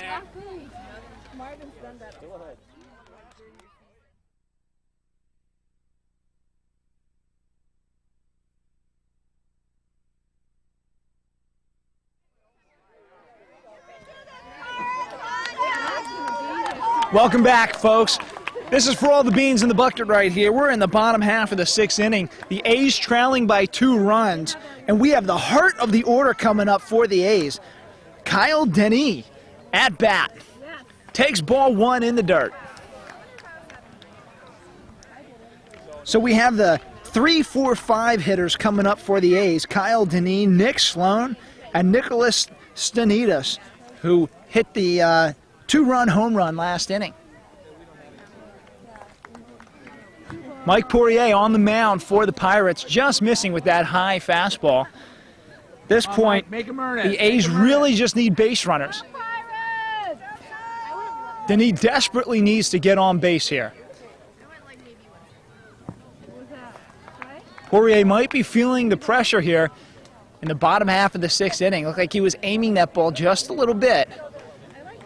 Welcome back, folks. This is for all the beans in the bucket right here. We're in the bottom half of the 6th inning. The A's trailing by 2 runs, and we have the heart of the order coming up for the A's. Kyle Denny at bat. Takes ball 1 in the dirt. So we have the 3, 4, 5 hitters coming up for the A's. Kyle Denny, Nick Sloan, and Nicholas Stanidas, who hit the 2-run home run last inning. Mike Poirier on the mound for the Pirates, just missing with that high fastball. At this point, the A's really just need base runners. Denis desperately needs to get on base here. Poirier might be feeling the pressure here in the bottom half of the 6th inning. Looked like he was aiming that ball just a little bit.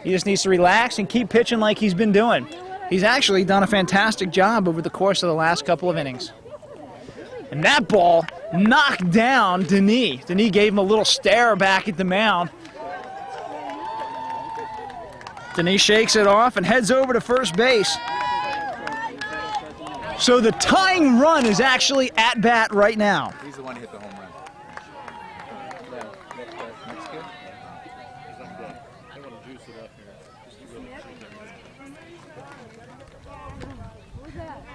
He just needs to relax and keep pitching like he's been doing. He's actually done a fantastic job over the course of the last couple of innings. And that ball knocked down Denis. Denis gave him a little stare back at the mound. Denis shakes it off and heads over to first base. So the tying run is actually at bat right now. He's the one who hit the home run.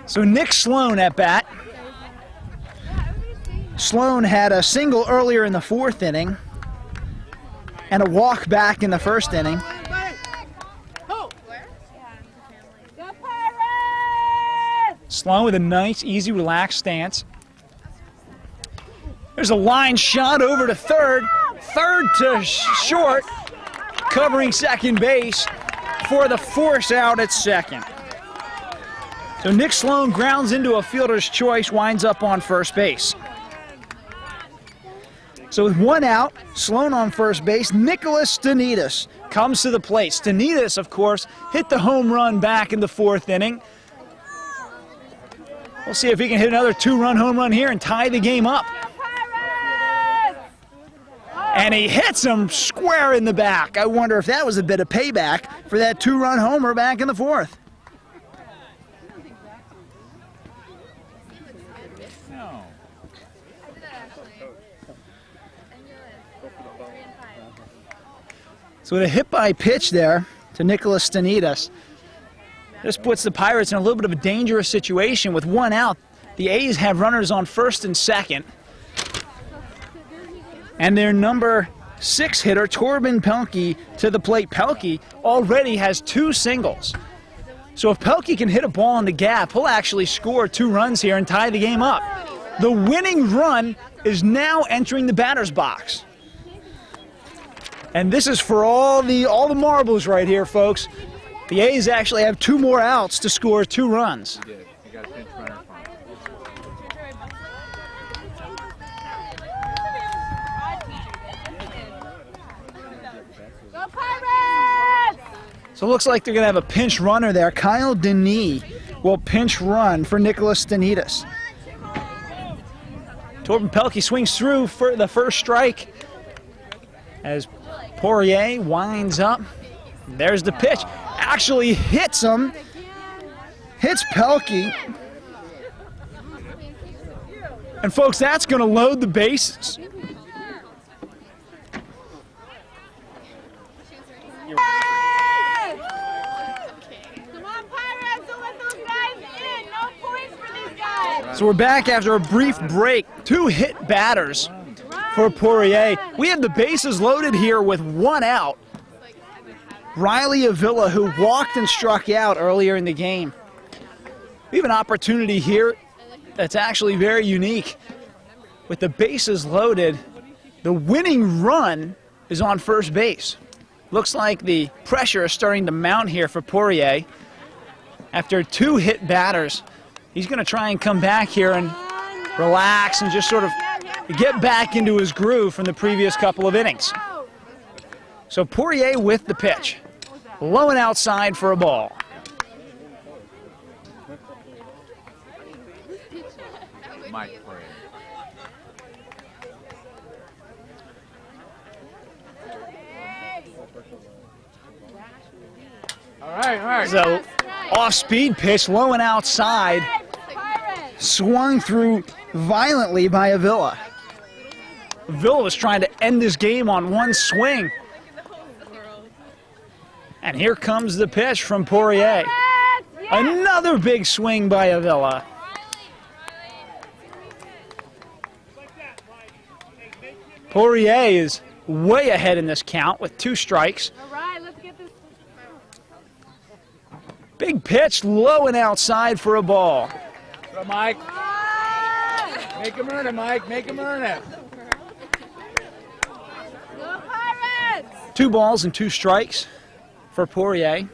So Nick Sloan at bat. Sloan had a single earlier in the 4th inning and a walk back in the 1st inning. Sloan with a nice, easy, relaxed stance. There's a line shot over to third. Third to short, covering second base for the force out at second. So Nick Sloan grounds into a fielder's choice, winds up on first base. So with 1 out, Sloan on first base, Nicholas Stanidas comes to the plate. Stanidas, of course, hit the home run back in the 4th inning. We'll see if he can hit another 2-run home run here and tie the game up. And he hits him square in the back. I wonder if that was a bit of payback for that 2-run homer back in the 4th. So with a hit by pitch there to Nicholas Stanidas, this puts the Pirates in a little bit of a dangerous situation with 1 out. The A's have runners on first and second. And their number 6 hitter, Torben Pelkey, to the plate. Pelkey already has 2 singles. So if Pelkey can hit a ball in the gap, he'll actually score 2 runs here and tie the game up. The winning run is now entering the batter's box. And this is for all the marbles right here, folks. The A's actually have 2 more outs to score 2 runs. He did. He got a pinch runner for him. Go Pirates! So it looks like they're going to have a pinch runner there. Kyle Denis will pinch run for Nicholas Stanidas. Torben Pelkey swings through for the first strike as Poirier winds up. There's the pitch. Actually hits him. hits Pelkey. And folks, that's going to load the bases. Come on, Pirates, don't let those guys in. No points for these guys. So we're back after a brief break. 2 hit batters for Poirier. We have the bases loaded here with 1 out. Riley Avila, who walked and struck out earlier in the game. We have an opportunity here that's actually very unique. With the bases loaded, the winning run is on first base. Looks like the pressure is starting to mount here for Poirier. After 2 hit batters, he's going to try and come back here and relax and just sort of get back into his groove from the previous couple of innings. So Poirier with the pitch. Low and outside for a ball. Mike playing. All right. So off-speed pitch, low and outside, swung through violently by Avila. Avila was trying to end this game on 1 swing. And here comes the pitch from Poirier. Another big swing by Avila. Poirier is way ahead in this count with 2 strikes. All right, let's get this. Big pitch, low and outside for a ball. Go, Mike. Make him earn it, Mike. Make him earn it. Go Pirates! 2 balls and 2 strikes for Poirier.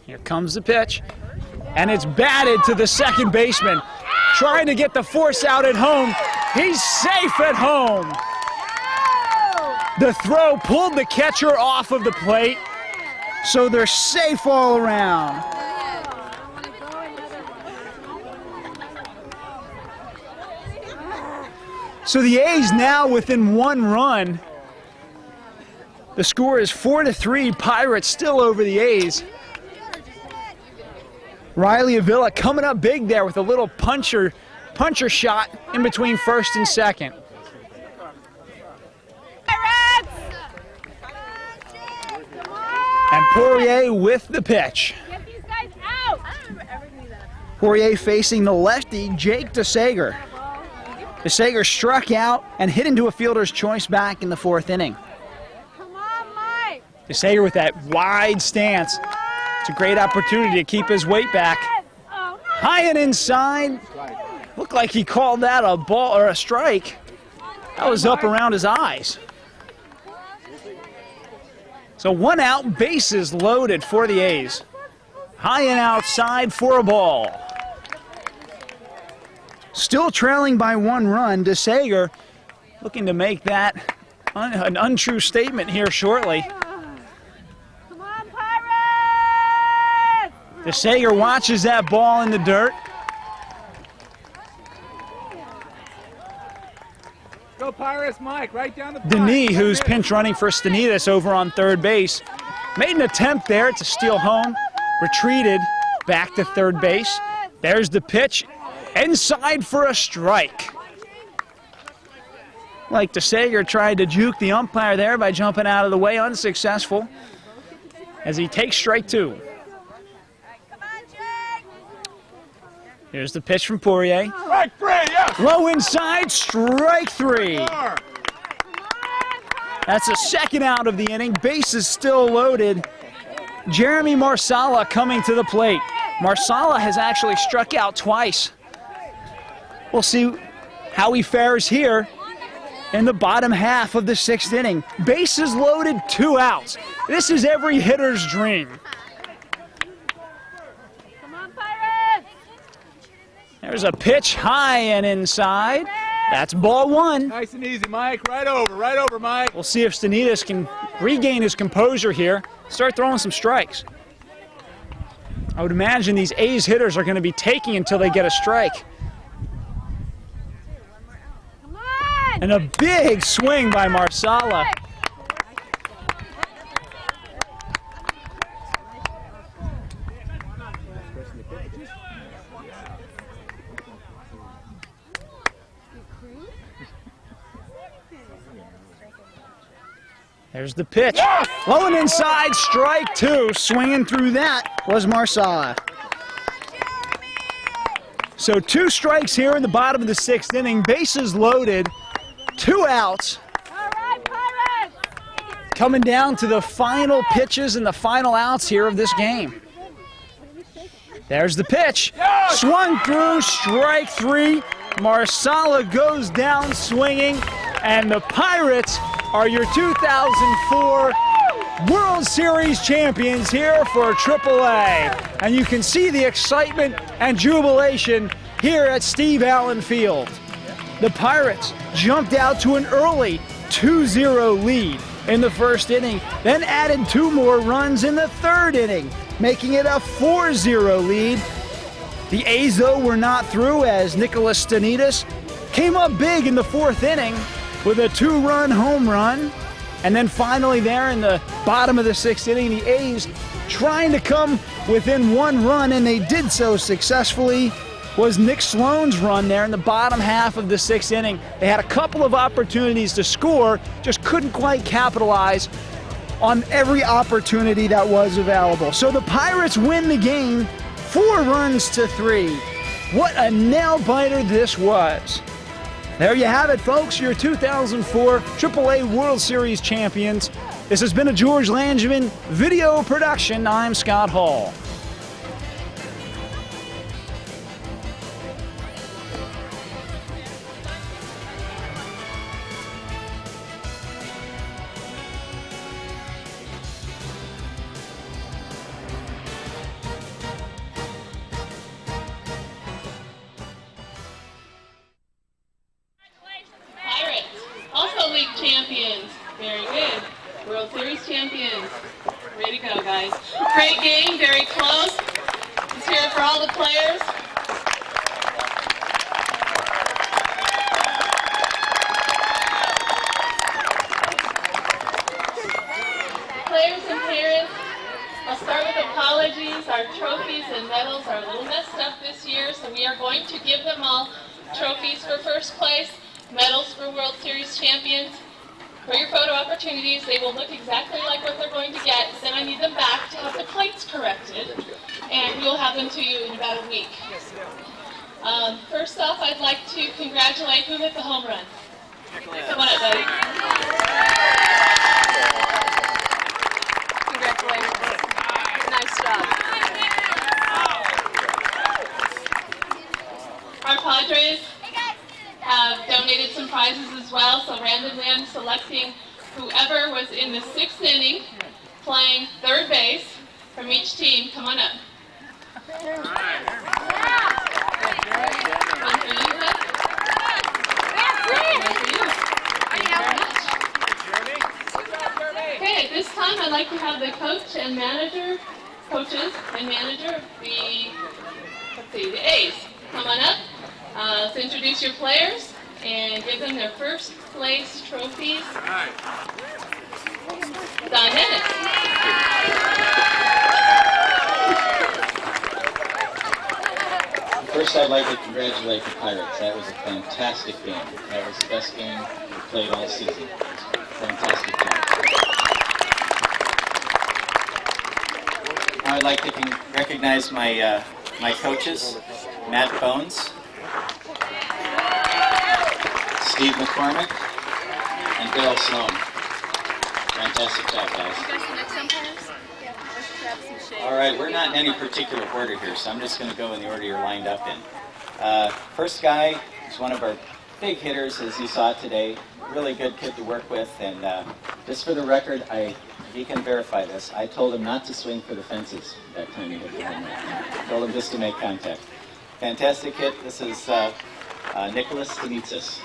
Here comes the pitch, and it's batted to the second baseman. Trying to get the force out at home. He's safe at home. The throw pulled the catcher off of the plate, so they're safe all around. So the A's now within 1 run. The score is 4-3. Pirates still over the A's. Riley Avila coming up big there with a little puncher shot in between first and second. Pirates! And Poirier with the pitch. Get these guys out! Poirier facing the lefty, Jake DeSager. DeSager struck out and hit into a fielder's choice back in the 4th inning. Come on, Mike! DeSager with that wide stance. It's a great opportunity to keep his weight back. Oh, no. High and inside. Looked like he called that a ball or a strike. That was up around his eyes. So 1 out, bases loaded for the A's. High and outside for a ball. Still trailing by 1 run, DeSager looking to make that an untrue statement here shortly. Come on, Pirates! DeSager watches that ball in the dirt. Go Pirates, Mike. Right down the Denis, who's pinch running for Stanidas over on third base, made an attempt there to steal home, retreated back to third base. There's the pitch, inside for a strike. Like DeSager tried to juke the umpire there by jumping out of the way, unsuccessful, as he takes strike 2. Here's the pitch from Poirier. Strike 3, yes. Low inside, strike 3. Four. That's the 2nd out of the inning. Bases still loaded. Jeremy Marsala coming to the plate. Marsala has actually struck out twice. We'll see how he fares here in the bottom half of the 6th inning. Bases loaded, 2 outs. This is every hitter's dream. Come on, Pirates! There's a pitch high and inside. That's ball 1. Nice and easy, Mike. Right over, Mike. We'll see if Stanidas can regain his composure here, start throwing some strikes. I would imagine these A's hitters are going to be taking until they get a strike. Come on! And a big swing by Marsala. There's the pitch. Low and inside, strike two. Swinging through that was Marsala. So 2 strikes here in the bottom of the 6th inning. Bases loaded, 2 outs. Coming down to the final pitches and the final outs here of this game. There's the pitch. Swung through, strike 3. Marsala goes down swinging, and the Pirates are your 2004 World Series champions here for AAA. And you can see the excitement and jubilation here at Steve Allen Field. The Pirates jumped out to an early 2-0 lead in the 1st inning, then added 2 more runs in the 3rd inning, making it a 4-0 lead. The A's, though, were not through as Nicholas Stanitas came up big in the 4th inning with a 2-run home run. And then finally there in the bottom of the 6th inning, the A's trying to come within 1 run, and they did so successfully, was Nick Sloan's run there in the bottom half of the 6th inning. They had a couple of opportunities to score, just couldn't quite capitalize on every opportunity that was available. So the Pirates win the game 4-3. What a nail-biter this was. There you have it, folks, your 2004 AAA World Series champions. This has been a George Langevin video production. I'm Scott Hall. Champions. Very good. World Series champions. Way to go, guys. Great game, very close. Let's hear it for all the players. Players and parents, I'll start with apologies. Our trophies and medals are a little messed up this year, so we are going to give them all trophies for first place, medals for World Series champions. For your photo opportunities, they will look exactly like what they're going to get. Then I need them back to have the plates corrected, and we'll have them to you in about a week. First off, I'd like to congratulate who hit the home run. Come on up, buddy. Congratulations. Nice job. Our Padres have donated some prizes as well, so randomly I'm selecting whoever was in the 6th inning playing 3rd base from each team. Come on up. One for you, Beth. One for you. Thank you very much. Okay, at this time I'd like to have the coaches and manager of the A's come on up. So introduce your players and give them their first place trophies. Don Hennis. First, I'd like to congratulate the Pirates. That was a fantastic game. That was the best game we played all season. Fantastic job. I'd like to recognize my my coaches, Matt Bones, Steve McCormick, and Daryl Sloan. Fantastic job, guys. You guys the next umpires? Yeah, let's grab some shade. All right, we're not in any particular order here, so I'm just going to go in the order you're lined up in. First guy is one of our big hitters, as you saw today. Really good kid to work with, and just for the record, he can verify this. I told him not to swing for the fences that time he hit the home run. Told him just to make contact. Fantastic hit. This is Nicholas Stanitas.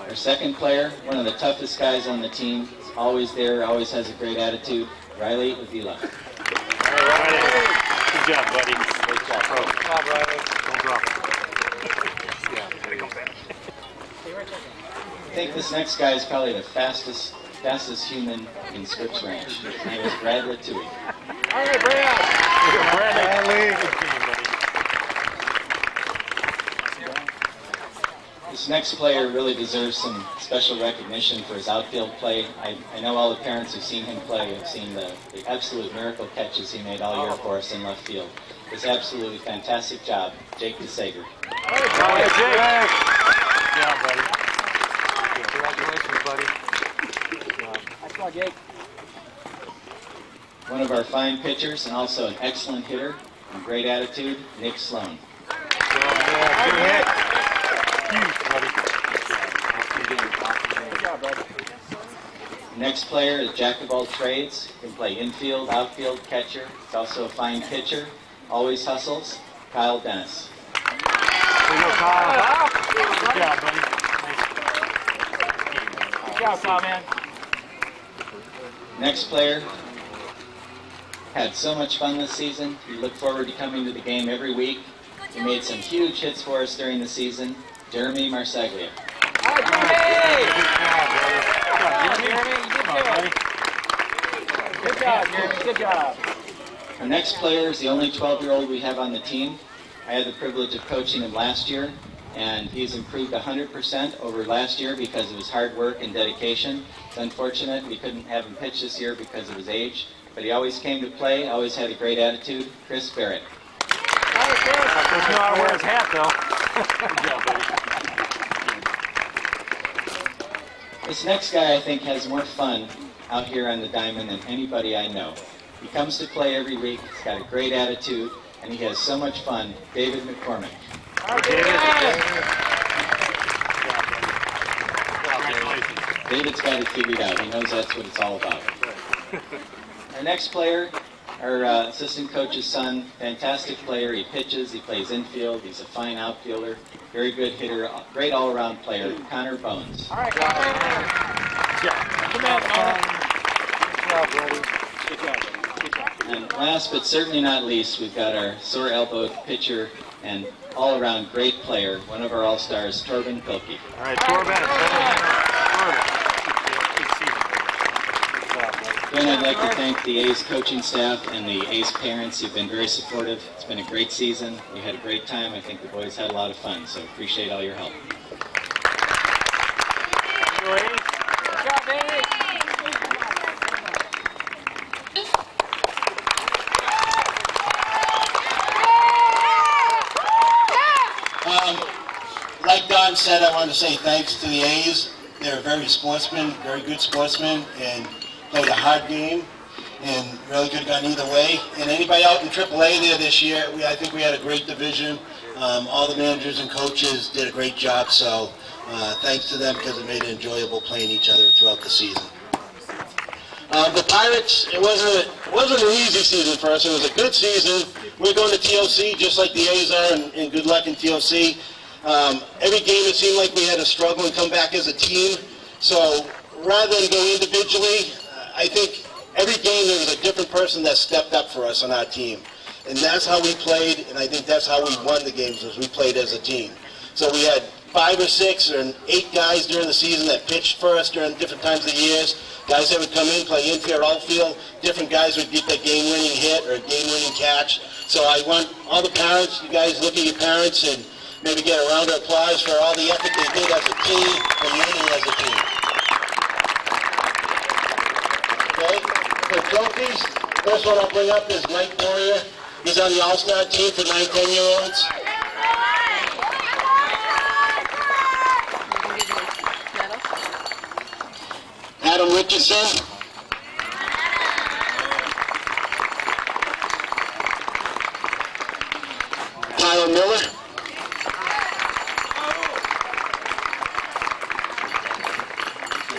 Our second player, one of the toughest guys on the team, is always there, always has a great attitude, Riley Avila. Good job, buddy. Great job. Good job, Riley. Don't drop it. I think this next guy is probably the fastest human in Scripps Ranch. His name is Brad Ratui. All right, Brad. Bradley. This next player really deserves some special recognition for his outfield play. I know all the parents who've seen him play have seen the absolute miracle catches he made all year for us in left field. It's absolutely fantastic job, Jake DeSager. Good job, buddy. Congratulations, buddy. Nice one, Jake. One of our fine pitchers and also an excellent hitter and great attitude, Nick Sloan. Good hit. Huge, buddy. Good job, buddy. Next player is jack of all trades. He can play infield, outfield, catcher. He's also a fine pitcher. Always hustles. Kyle Dennis. There you go, Kyle. Good job, buddy. Good job, Kyle, man. Next player had so much fun this season. We look forward to coming to the game every week. He made some huge hits for us during the season. Jeremy Marsaglia. Good job, Jeremy. Good job. Our next player is the only 12-year-old we have on the team. I had the privilege of coaching him last year, and he's improved 100% over last year because of his hard work and dedication. It's unfortunate we couldn't have him pitch this year because of his age, but he always came to play, always had a great attitude. Chris Barrett. There's no how to wear his hat, though. Good job, buddy. This next guy, I think, has more fun out here on the diamond than anybody I know. He comes to play every week, he's got a great attitude, and he has so much fun. David McCormick. David's got it figured out. He knows that's what it's all about. Our next player, our assistant coach's son, fantastic player. He pitches, he plays infield, he's a fine outfielder, very good hitter, great all-around player, Connor Bones. All right, Connor. Come on, Connor. Good job, buddy. Good job, buddy. And last but certainly not least, we've got our sore-elbowed pitcher and all-around great player, one of our all-stars, Torben Pilke. All right, Torben. Again, I'd like to thank the A's coaching staff and the A's parents who've been very supportive. It's been a great season. We had a great time. I think the boys had a lot of fun, so appreciate all your help. Good job, David. Like Don said, I want to say thanks to the A's. They're very good sportsmen, and played a hard game, and really could have gone either way. And anybody out in AAA there this year, I think we had a great division. All the managers and coaches did a great job, so thanks to them because it made it enjoyable playing each other throughout the season. The Pirates, it wasn't an easy season for us. It was a good season. We're going to TOC just like the A's are, and good luck in TOC. Every game it seemed like we had to struggle and come back as a team. So rather than go individually, I think every game there was a different person that stepped up for us on our team. And that's how we played, and I think that's how we won the games, was we played as a team. So we had 5 or 6 or 8 guys during the season that pitched for us during different times of the years. Guys that would come in, play infield, outfield. Different guys would get that game-winning hit or game-winning catch. So I want all the parents, you guys look at your parents and maybe get a round of applause for all the effort they did as a team and winning as a team. Okay, for trophies, first one I'll bring up is Mike Poirier. He's on the All-Star team for 9-10-year-olds. Adam Richardson. Kyle Miller.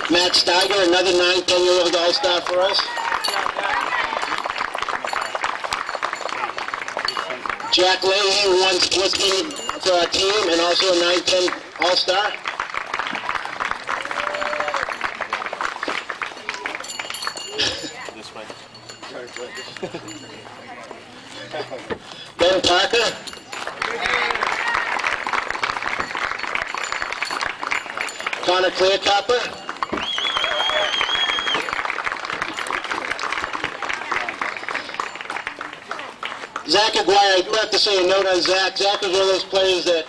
Matt Steiger, another 9-10-year-old All-Star for us. Jack Leahy, who won Sportsman for our team, and also a 9-10 All-Star. This way. Ben Parker. Connor Clearcopper. Zach Aguirre, I do have to say a note on Zach. Zach was one of those players that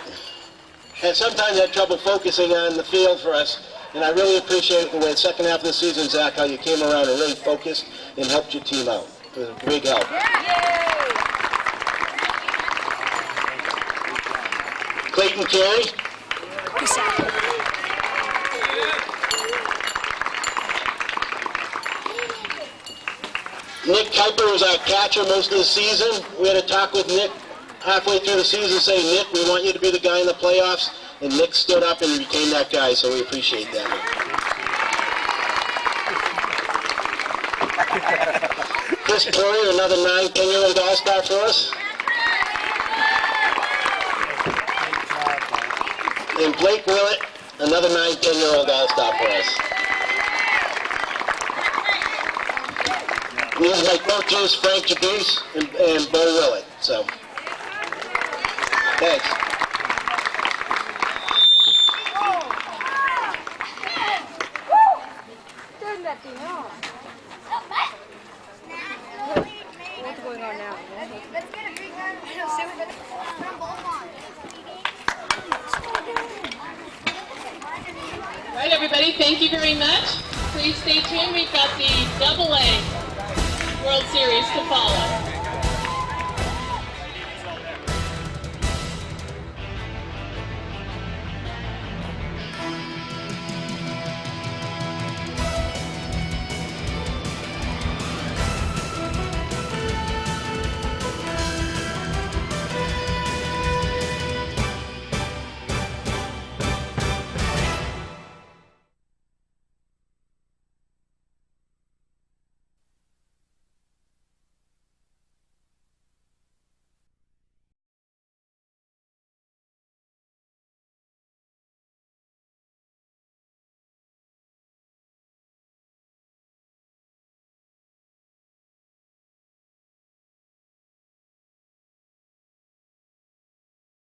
sometimes had trouble focusing on the field for us. And I really appreciate the way the second half of the season, Zach, how you came around and really focused and helped your team out. It was a big help. Clayton Carey. Nick Kuiper was our catcher most of the season. We had a talk with Nick halfway through the season saying, Nick, we want you to be the guy in the playoffs. And Nick stood up and became that guy, so we appreciate that. Chris Poirier, another 9, 10-year-old all-star for us. And Blake Willett, another 9, 10-year-old all-star for us. These are my coaches, Frank Jabuse and Bo Willett. So, thanks. Turn that thing off. What's going on now? Let's get a big one. All right, everybody, thank you very much. Please stay tuned. We've got the AA